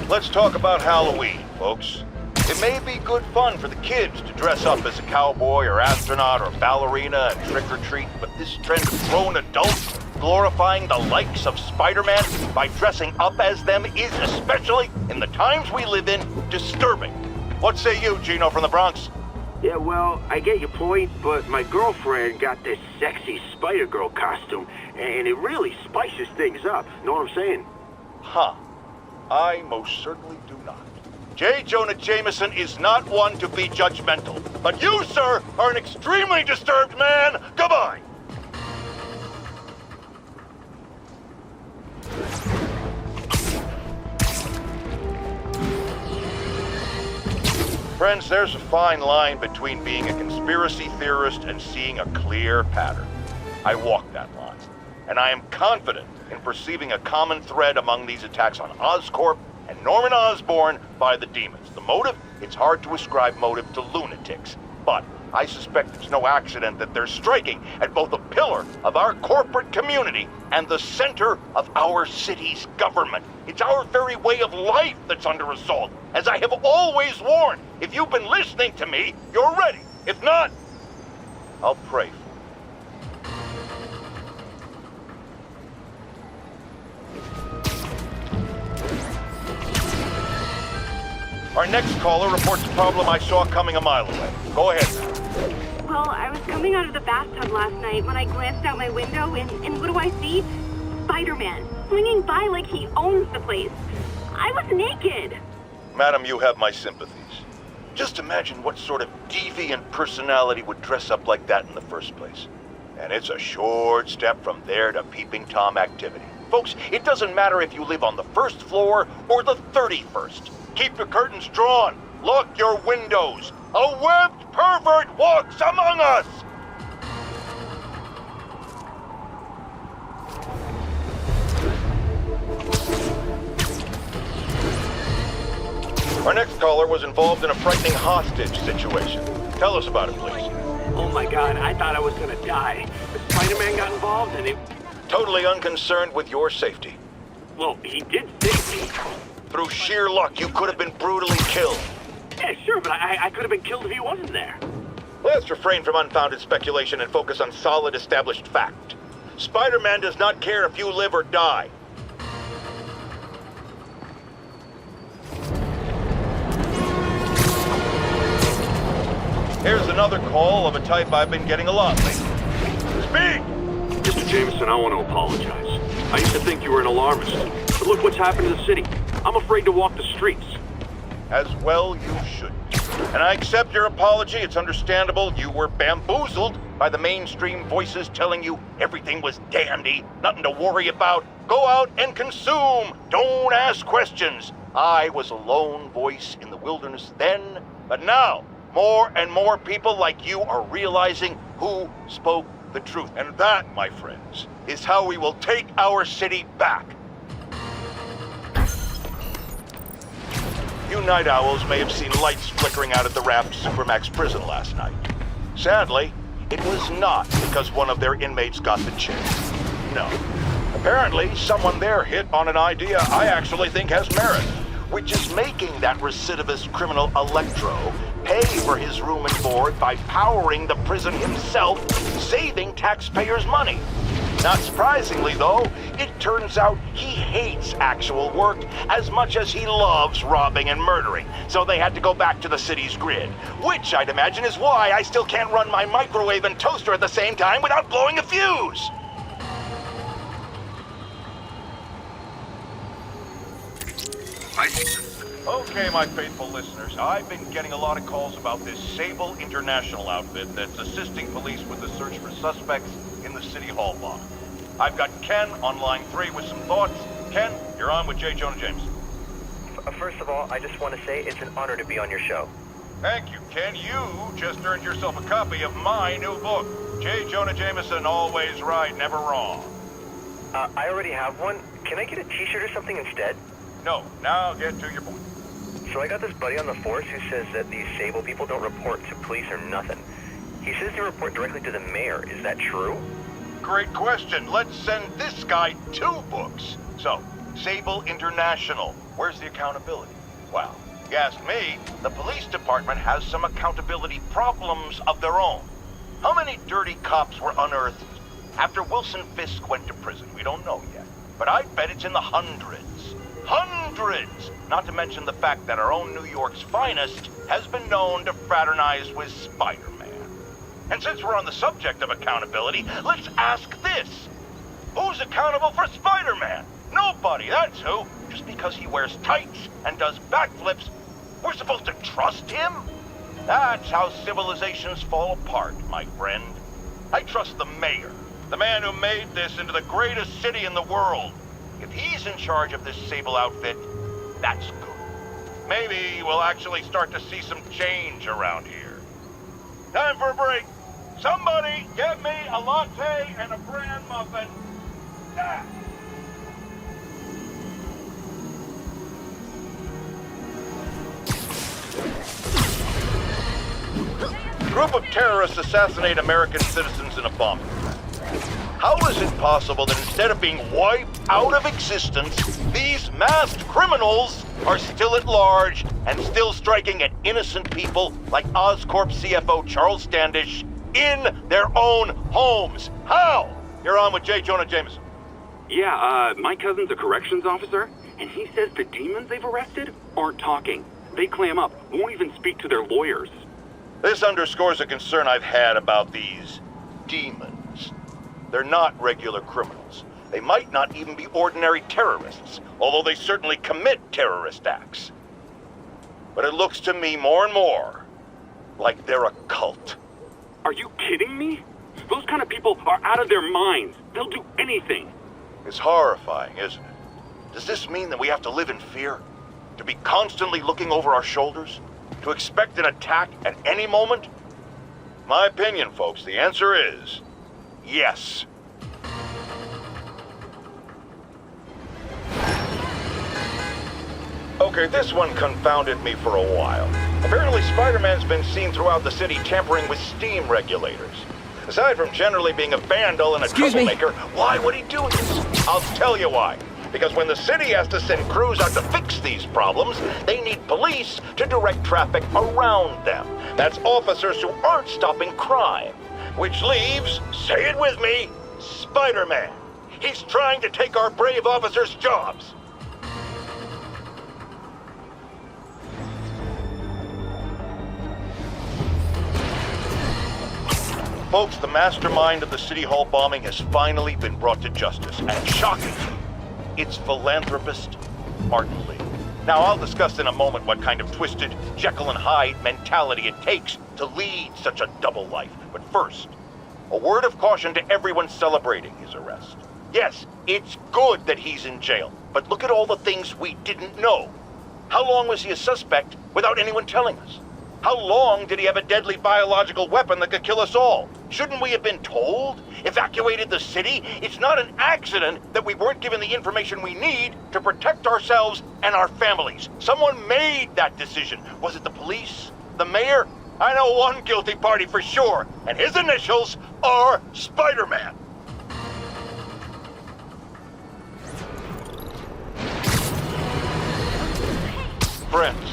Let's talk about Halloween, folks. It may be good fun for the kids to dress up as a cowboy or astronaut or ballerina and trick-or-treat, but this trend of grown adults glorifying the likes of Spider-Man by dressing up as them is, especially in the times we live in, disturbing. What say you, Gino from the Bronx? Yeah, well, I get your point, but my girlfriend got this sexy Spider-Girl costume, and it really spices things up. Know what I'm saying? Huh. I most certainly do not. Jonah Jameson is not one to be judgmental. But you, sir, are an extremely disturbed man. Goodbye. Friends, there's a fine line between being a conspiracy theorist and seeing a clear pattern. I walk that line, and I am confident in perceiving a common thread among these attacks on Oscorp and Norman Osborn by the demons. The motive? It's hard to ascribe motive to lunatics, but I suspect it's no accident that they're striking at both a pillar of our corporate community and the center of our city's government. It's our very way of life that's under assault. As I have always warned, if you've been listening to me, you're ready. If not, I'll pray for you. Our next caller reports a problem I saw coming a mile away. Go ahead. Well, I was coming out of the bathtub last night when I glanced out my window, and what do I see? Spider-Man, swinging by like he owns the place. I was naked. Madam, you have my sympathies. Just imagine what sort of deviant personality would dress up like that in the first place. And it's a short step from there to peeping Tom activity. Folks, it doesn't matter if you live on the first floor or the 31st. Keep your curtains drawn. Lock your windows. A webbed pervert walks among us! Our next caller was involved in a frightening hostage situation. Tell us about it, please. Oh my god, I thought I was gonna die. But Spider-Man got involved and Totally unconcerned with your safety. well, he did save me. Through sheer luck, you could have been brutally killed. Yeah, sure, but I could have been killed if he wasn't there. Let's refrain from unfounded speculation and focus on solid, established fact. Spider-Man does not care if you live or die. Here's another call of a type I've been getting a lot lately. Speak! Mr. Jameson, I want to apologize. I used to think you were an alarmist. But look what's happened to the city. I'm afraid to walk the streets. As well you should. And I accept your apology. It's understandable. You were bamboozled by the mainstream voices telling you everything was dandy, nothing to worry about. Go out and consume. Don't ask questions. I was a lone voice in the wilderness then, but now more and more people like you are realizing who spoke the truth. And that, my friends, is how we will take our city back. You night owls may have seen lights flickering out at the Raft Supermax prison last night. Sadly, it was not because one of their inmates got the chance. No. Apparently, someone there hit on an idea I actually think has merit, which is making that recidivist criminal Electro pay for his room and board by powering the prison himself, saving taxpayers' money. Not surprisingly, though, it turns out he hates actual work as much as he loves robbing and murdering, so they had to go back to the city's grid, which I'd imagine is why I still can't run my microwave and toaster at the same time without blowing a fuse. Okay, my faithful listeners, I've been getting a lot of calls about this Sable International outfit that's assisting police with the search for suspects in the City Hall bomb. I've got Ken on line 3 with some thoughts. Ken, you're on with J. Jonah Jameson. First of all, I just want to say it's an honor to be on your show. Thank you, Ken. You just earned yourself a copy of my new book, J. Jonah Jameson, Always Right, Never Wrong. I already have one. Can I get a t-shirt or something instead? No, now get to your point. So I got this buddy on the force who says that these Sable people don't report to police or nothing. He says they report directly to the mayor. Is that true? Great question. Let's send this guy 2 books. So, Sable International. Where's the accountability? Well, if you ask me, the police department has some accountability problems of their own. How many dirty cops were unearthed after Wilson Fisk went to prison? We don't know yet. But I bet it's in the hundreds. Hundreds! Not to mention the fact that our own New York's finest has been known to fraternize with Spider-Man. And since we're on the subject of accountability, let's ask this. Who's accountable for Spider-Man? Nobody, that's who. Just because he wears tights and does backflips, we're supposed to trust him? That's how civilizations fall apart, my friend. I trust the mayor, the man who made this into the greatest city in the world. If he's in charge of this Sable outfit, that's good. Maybe we'll actually start to see some change around here. Time for a break. Somebody get me a latte and a bran muffin. Ah. Group of terrorists assassinate American citizens in a bombing threat. How is it possible that instead of being wiped out of existence, these masked criminals are still at large and still striking at innocent people like Oscorp CFO Charles Standish in their own homes? How? You're on with J. Jonah Jameson. Yeah, my cousin's a corrections officer, and he says the demons they've arrested aren't talking. They clam up, won't even speak to their lawyers. This underscores a concern I've had about these demons. They're not regular criminals. They might not even be ordinary terrorists, although they certainly commit terrorist acts. But it looks to me more and more like they're a cult. Are you kidding me? Those kind of people are out of their minds. They'll do anything. It's horrifying, isn't it? Does this mean that we have to live in fear? To be constantly looking over our shoulders? To expect an attack at any moment? My opinion, folks, the answer is yes. Okay, this one confounded me for a while. Apparently Spider-Man's been seen throughout the city tampering with steam regulators. Aside from generally being a vandal and a troublemaker, why would he do this? I'll tell you why. Because when the city has to send crews out to fix these problems, they need police to direct traffic around them. That's officers who aren't stopping crime. Which leaves, say it with me, Spider-Man. He's trying to take our brave officers' jobs. Folks, the mastermind of the City Hall bombing has finally been brought to justice. And shockingly, it's philanthropist Martin Lee. Now, I'll discuss in a moment what kind of twisted Jekyll and Hyde mentality it takes to lead such a double life. But first, a word of caution to everyone celebrating his arrest. Yes, it's good that he's in jail, but look at all the things we didn't know. How long was he a suspect without anyone telling us? How long did he have a deadly biological weapon that could kill us all? Shouldn't we have been told? Evacuated the city? It's not an accident that we weren't given the information we need to protect ourselves and our families. Someone made that decision. Was it the police? The mayor? I know one guilty party for sure, and his initials are Spider-Man. Friends,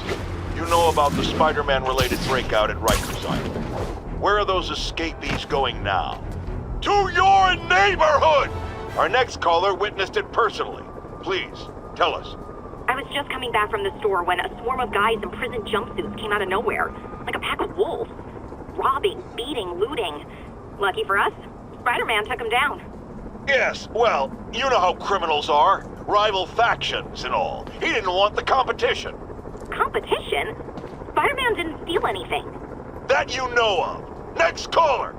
you know about the Spider-Man-related breakout at Rikers Island. Where are those escapees going now? To your neighborhood! Our next caller witnessed it personally. Please, tell us. I was just coming back from the store when a swarm of guys in prison jumpsuits came out of nowhere, like a pack of wolves. Robbing, beating, looting. Lucky for us, Spider-Man took them down. Yes, well, you know how criminals are. Rival factions and all. He didn't want the competition. Competition? Spider-Man didn't steal anything. That you know of. Next caller!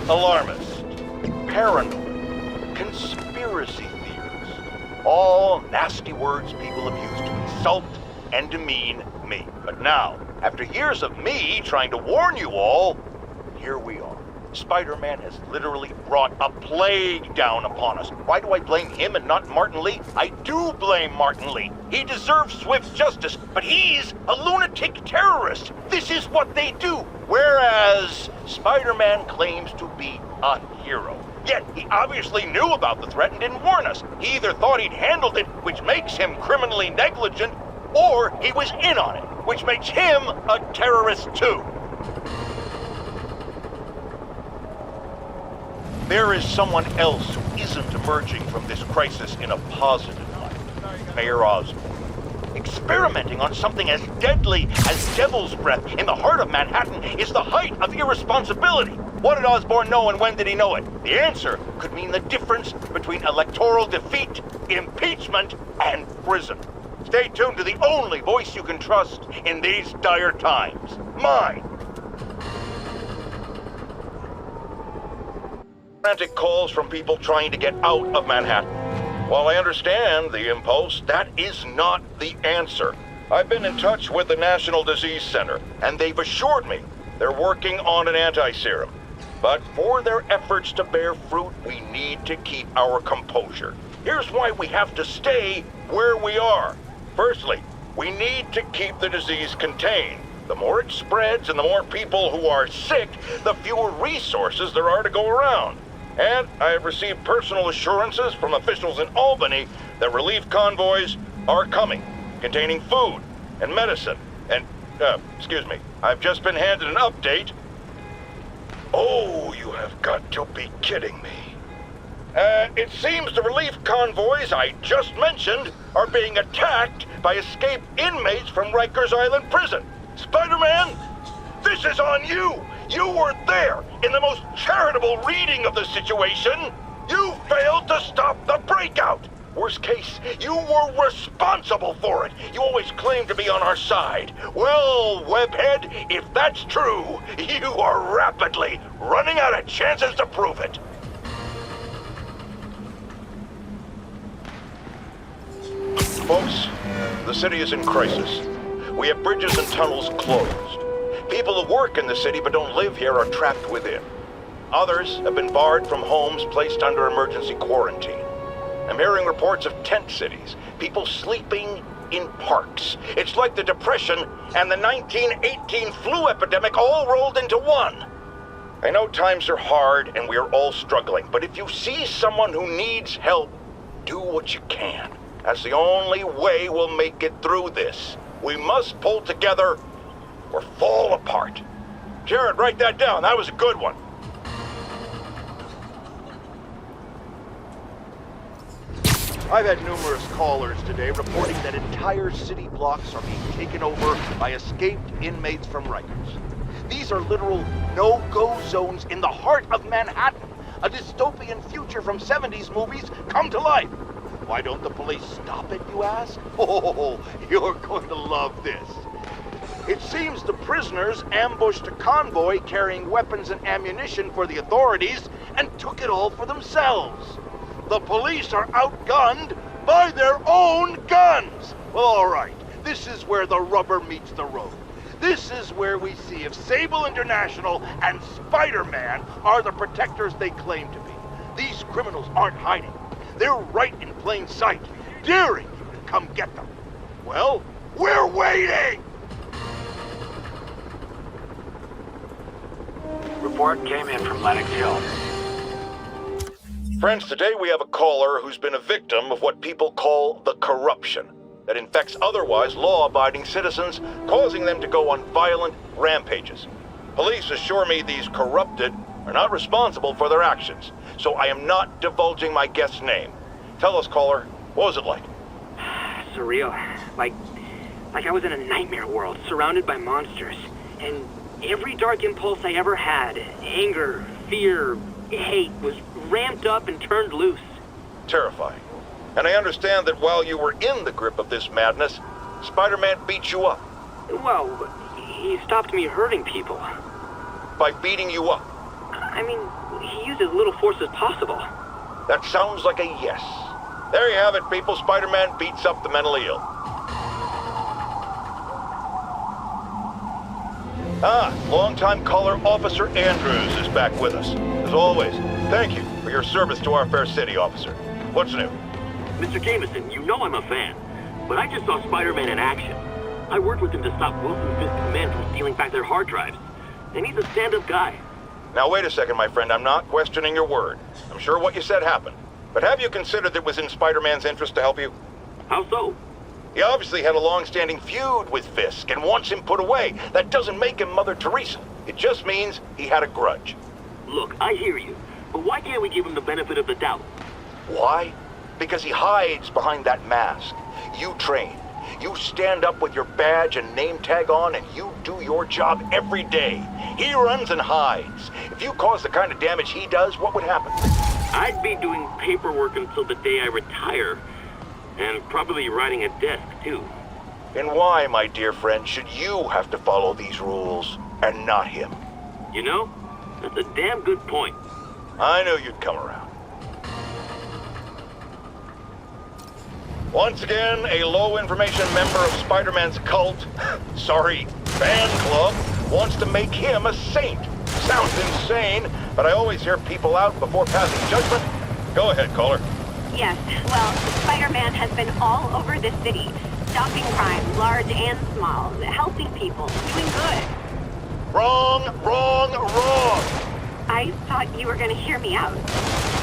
Alarmist, paranoid, conspiracy theorists. All nasty words people have used to insult and demean me. But now, after years of me trying to warn you all, here we are. Spider-Man has literally brought a plague down upon us. Why do I blame him and not Martin Lee? I do blame Martin Lee. He deserves swift justice, but he's a lunatic terrorist. This is what they do. Whereas Spider-Man claims to be a hero. Yet he obviously knew about the threat and didn't warn us. He either thought he'd handled it, which makes him criminally negligent, or he was in on it, which makes him a terrorist too. There is someone else who isn't emerging from this crisis in a positive light. Mayor Osborn. Experimenting on something as deadly as devil's breath in the heart of Manhattan is the height of irresponsibility. What did Osborn know and when did he know it? The answer could mean the difference between electoral defeat, impeachment, and prison. Stay tuned to the only voice you can trust in these dire times. Mine. Frantic calls from people trying to get out of Manhattan. While I understand the impulse, that is not the answer. I've been in touch with the National Disease Center, and they've assured me they're working on an anti-serum. But for their efforts to bear fruit, we need to keep our composure. Here's why we have to stay where we are. Firstly, we need to keep the disease contained. The more it spreads and the more people who are sick, the fewer resources there are to go around. And I have received personal assurances from officials in Albany that relief convoys are coming, containing food and medicine. And, excuse me, I've just been handed an update. Oh, you have got to be kidding me. It seems the relief convoys I just mentioned are being attacked by escaped inmates from Rikers Island Prison. Spider-Man, this is on you! You were there in the most charitable reading of the situation. You failed to stop the breakout. Worst case, you were responsible for it. You always claimed to be on our side. Well, Webhead, if that's true, you are rapidly running out of chances to prove it. Folks, the city is in crisis. We have bridges and tunnels closed. People who work in the city but don't live here are trapped within. Others have been barred from homes placed under emergency quarantine. I'm hearing reports of tent cities, people sleeping in parks. It's like the Depression and the 1918 flu epidemic all rolled into one. I know times are hard and we are all struggling, but if you see someone who needs help, do what you can. That's the only way we'll make it through this. We must pull together or fall apart. Jared, write that down. That was a good one. I've had numerous callers today reporting that entire city blocks are being taken over by escaped inmates from Rikers. These are literal no-go zones in the heart of Manhattan. A dystopian future from 70s movies come to life. Why don't the police stop it, you ask? Oh, you're going to love this. It seems the prisoners ambushed a convoy carrying weapons and ammunition for the authorities and took it all for themselves. The police are outgunned by their own guns. Well, all right, this is where the rubber meets the road. This is where we see if Sable International and Spider-Man are the protectors they claim to be. These criminals aren't hiding. They're right in plain sight, daring you to come get them. Well, we're waiting! Report came in from Lenox Hill. Friends, today we have a caller who's been a victim of what people call the corruption that infects otherwise law-abiding citizens, causing them to go on violent rampages. Police assure me these corrupted are not responsible for their actions, so I am not divulging my guest's name. Tell us, caller, what was it like? Surreal. Like I was in a nightmare world, surrounded by monsters. And every dark impulse I ever had, anger, fear, hate, was ramped up and turned loose. Terrifying. And I understand that while you were in the grip of this madness, Spider-Man beat you up. Well, he stopped me hurting people. By beating you up? I mean, he used as little force as possible. That sounds like a yes. There you have it, people. Spider-Man beats up the mentally ill. Longtime caller Officer Andrews is back with us. As always, thank you for your service to our fair city, officer. What's new? Mr. Jameson, you know I'm a fan, but I just saw Spider-Man in action. I worked with him to stop Wilson Fisk's men from stealing back their hard drives, and he's a stand-up guy. Now wait a second, my friend. I'm not questioning your word. I'm sure what you said happened. But have you considered that it was in Spider-Man's interest to help you? How so? He obviously had a long-standing feud with Fisk and wants him put away. That doesn't make him Mother Teresa. It just means he had a grudge. Look, I hear you, but why can't we give him the benefit of the doubt? Why? Because he hides behind that mask. You train. You stand up with your badge and name tag on and you do your job every day. He runs and hides. If you cause the kind of damage he does, what would happen? I'd be doing paperwork until the day I retire. And probably riding a desk, too. And why, my dear friend, should you have to follow these rules and not him? You know, that's a damn good point. I knew you'd come around. Once again, a low-information member of Spider-Man's cult, fan club, wants to make him a saint. Sounds insane, but I always hear people out before passing judgment. Go ahead, caller. Yes, well, Spider-Man has been all over this city, stopping crime, large and small, helping people, doing good. Wrong! I thought you were gonna hear me out.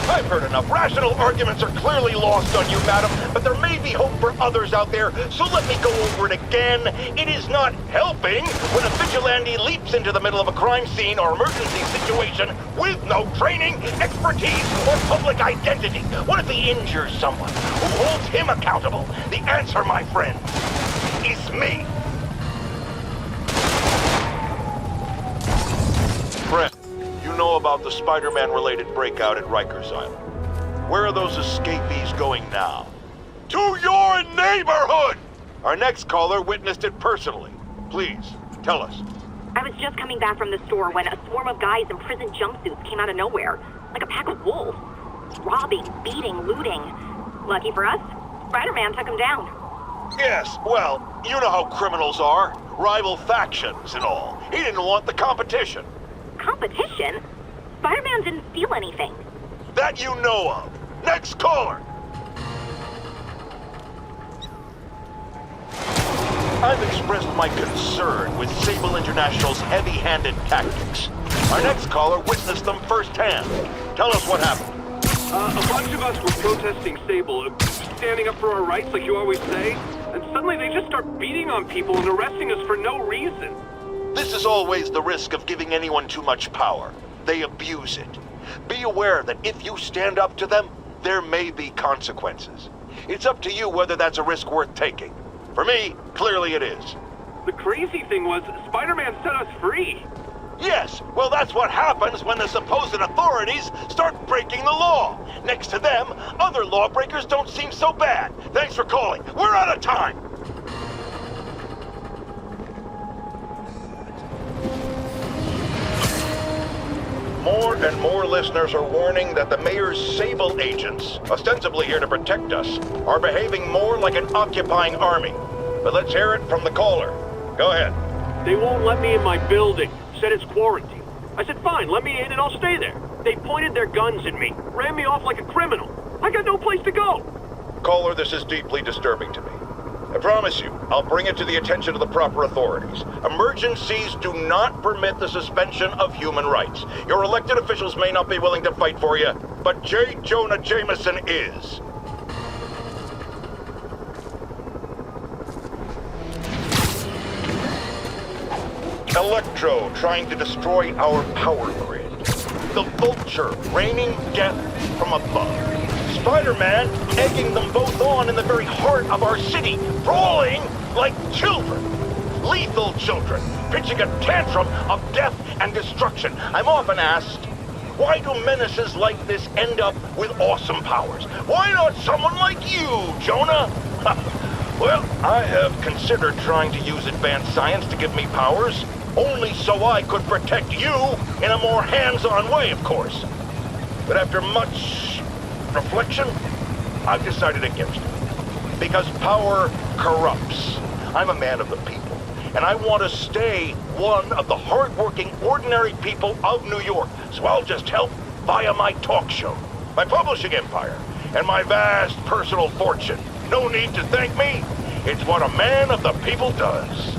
I've heard enough. Rational arguments are clearly lost on you, madam, but there may be hope for others out there, so let me go over it again. It is not helping when a vigilante leaps into the middle of a crime scene or emergency situation with no training, expertise, or public identity. What if he injures someone? Who holds him accountable? The answer, my friend, is me. Friend, you know about the Spider-Man-related breakout at Rikers Island. Where are those escapees going now? To your neighborhood! Our next caller witnessed it personally. Please, tell us. I was just coming back from the store when a swarm of guys in prison jumpsuits came out of nowhere, like a pack of wolves. Robbing, beating, looting. Lucky for us, Spider-Man took them down. Yes, well, you know how criminals are. Rival factions and all. He didn't want the competition. Competition? Spider-Man didn't steal anything. That you know of. Next caller! I've expressed my concern with Sable International's heavy-handed tactics. Our next caller witnessed them firsthand. Tell us what happened. A bunch of us were protesting Sable, standing up for our rights like you always say, and suddenly they just start beating on people and arresting us for no reason. This is always the risk of giving anyone too much power. They abuse it. Be aware that if you stand up to them, there may be consequences. It's up to you whether that's a risk worth taking. For me, clearly it is. The crazy thing was, Spider-Man set us free. Yes, well that's what happens when the supposed authorities start breaking the law. Next to them, other lawbreakers don't seem so bad. Thanks for calling. We're out of time. More and more listeners are warning that the mayor's Sable agents, ostensibly here to protect us, are behaving more like an occupying army. But let's hear it from the caller. Go ahead. They won't let me in my building. Said it's quarantine. I said, fine, let me in and I'll stay there. They pointed their guns at me, ran me off like a criminal. I got no place to go. Caller, this is deeply disturbing to me. I promise you, I'll bring it to the attention of the proper authorities. Emergencies do not permit the suspension of human rights. Your elected officials may not be willing to fight for you, but Jonah Jameson is. Electro trying to destroy our power grid. The Vulture raining death from above. Spider-Man egging them both on in the very heart of our city, brawling like children. Lethal children, pitching a tantrum of death and destruction. I'm often asked, why do menaces like this end up with awesome powers? Why not someone like you, Jonah? Well, I have considered trying to use advanced science to give me powers, only so I could protect you in a more hands-on way, of course. But after much reflection, I've decided against it. Because power corrupts. I'm a man of the people, and I want to stay one of the hard-working, ordinary people of New York. So I'll just help via my talk show, my publishing empire, and my vast personal fortune. No need to thank me. It's what a man of the people does.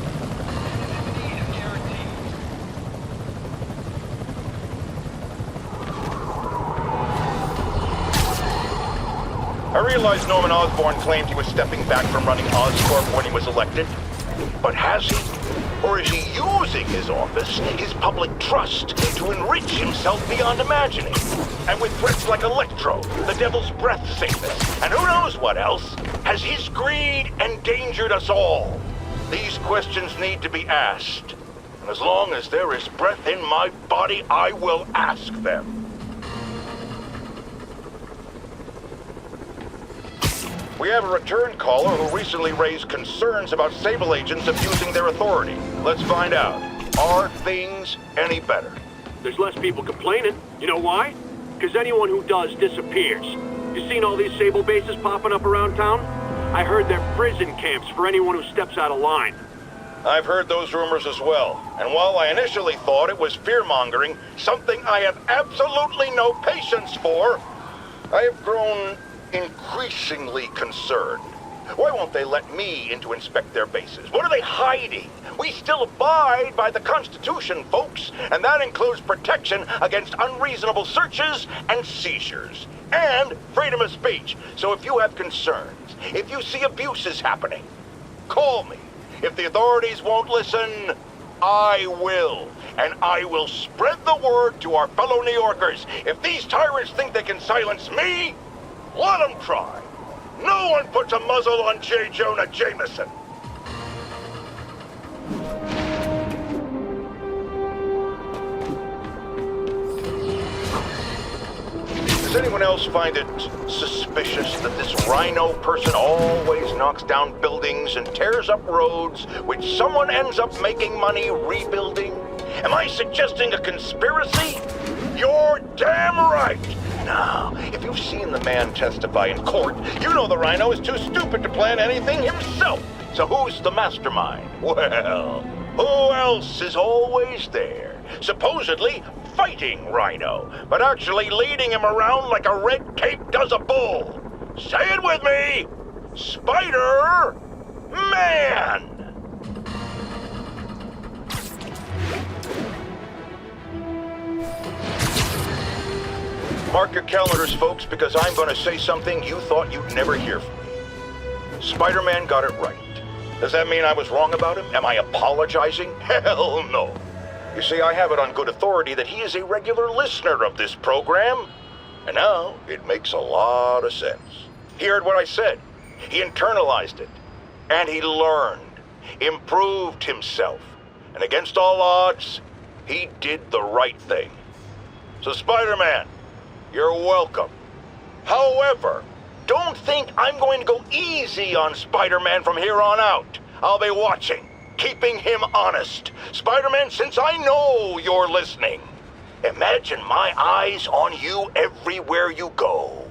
I realize Norman Osborn claimed he was stepping back from running Oscorp when he was elected. But has he? Or is he using his office, his public trust, to enrich himself beyond imagining? And with threats like Electro, the Devil's Breath sickness, and who knows what else, has his greed endangered us all? These questions need to be asked. And as long as there is breath in my body, I will ask them. We have a return caller who recently raised concerns about Sable agents abusing their authority. Let's find out. Are things any better? There's less people complaining. You know why? Because anyone who does disappears. You seen all these Sable bases popping up around town? I heard they're prison camps for anyone who steps out of line. I've heard those rumors as well. And while I initially thought it was fear-mongering, something I have absolutely no patience for, I have grown increasingly concerned. Why won't they let me in to inspect their bases? What are they hiding? We still abide by the Constitution, folks, and that includes protection against unreasonable searches and seizures, and freedom of speech. So if you have concerns, if you see abuses happening, call me. If the authorities won't listen, I will. And I will spread the word to our fellow New Yorkers. If these tyrants think they can silence me, let them try. No one puts a muzzle on Jonah Jameson. Does anyone else find it suspicious that this Rhino person always knocks down buildings and tears up roads, which someone ends up making money rebuilding? Am I suggesting a conspiracy? You're damn right. Now, if you've seen the man testify in court, you know the Rhino is too stupid to plan anything himself. So who's the mastermind? Well, who else is always there? Supposedly fighting Rhino, but actually leading him around like a red cape does a bull. Say it with me! Spider-Man! Mark your calendars, folks, because I'm going to say something you thought you'd never hear from me. Spider-Man got it right. Does that mean I was wrong about him? Am I apologizing? Hell no. You see, I have it on good authority that he is a regular listener of this program. And now, it makes a lot of sense. He heard what I said. He internalized it. And he learned. Improved himself. And against all odds, he did the right thing. So Spider-Man, you're welcome. However, don't think I'm going to go easy on Spider-Man from here on out. I'll be watching, keeping him honest. Spider-Man, since I know you're listening, imagine my eyes on you everywhere you go.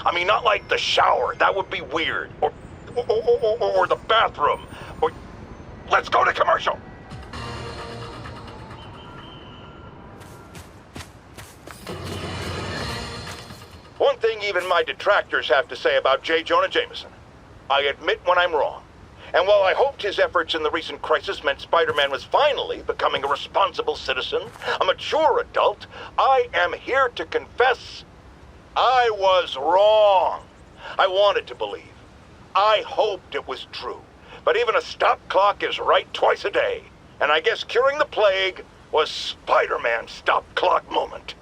I mean, not like the shower, that would be weird. Or the bathroom. Or let's go to commercial. One thing even my detractors have to say about Jonah Jameson. I admit when I'm wrong. And while I hoped his efforts in the recent crisis meant Spider-Man was finally becoming a responsible citizen, a mature adult, I am here to confess I was wrong. I wanted to believe. I hoped it was true. But even a stop clock is right twice a day. And I guess curing the plague was Spider-Man's stop clock moment.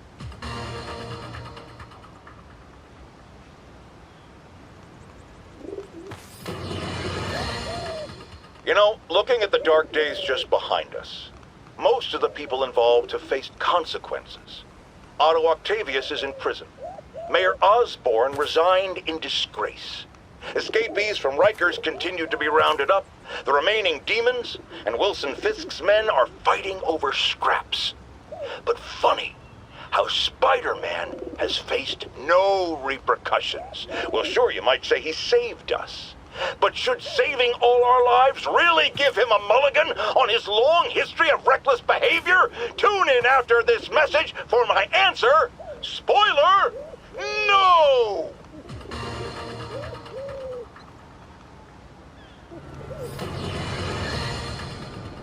You know, looking at the dark days just behind us, most of the people involved have faced consequences. Otto Octavius is in prison. Mayor Osborn resigned in disgrace. Escapees from Rikers continue to be rounded up. The remaining demons and Wilson Fisk's men are fighting over scraps. But funny how Spider-Man has faced no repercussions. Well, sure, you might say he saved us. But should saving all our lives really give him a mulligan on his long history of reckless behavior? Tune in after this message for my answer. Spoiler, no!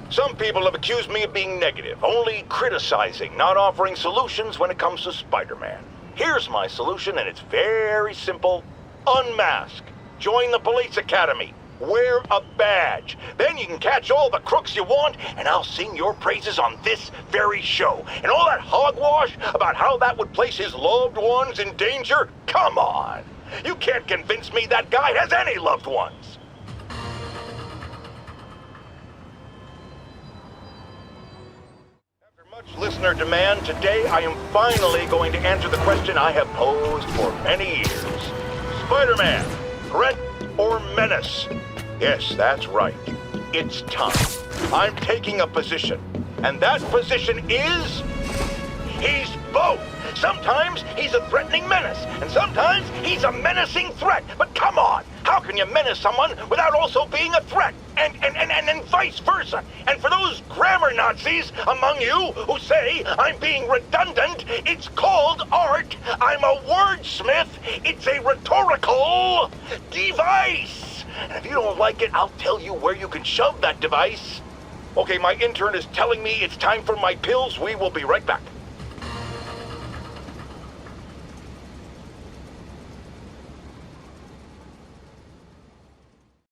Some people have accused me of being negative, only criticizing, not offering solutions when it comes to Spider-Man. Here's my solution, and it's very simple. Unmask. Join the police academy. Wear a badge. Then you can catch all the crooks you want, and I'll sing your praises on this very show. And all that hogwash about how that would place his loved ones in danger? Come on. You can't convince me that guy has any loved ones. After much listener demand, today I am finally going to answer the question I have posed for many years. Spider-Man, threat or menace? Yes, that's right. It's time. I'm taking a position. And that position is... he's both. Sometimes he's a threatening menace, and sometimes he's a menacing threat. But come on, how can you menace someone without also being a threat? And vice versa. And for those grammar Nazis among you who say I'm being redundant, it's called art. I'm a wordsmith. It's a rhetorical device. And if you don't like it, I'll tell you where you can shove that device. Okay, my intern is telling me it's time for my pills. We will be right back.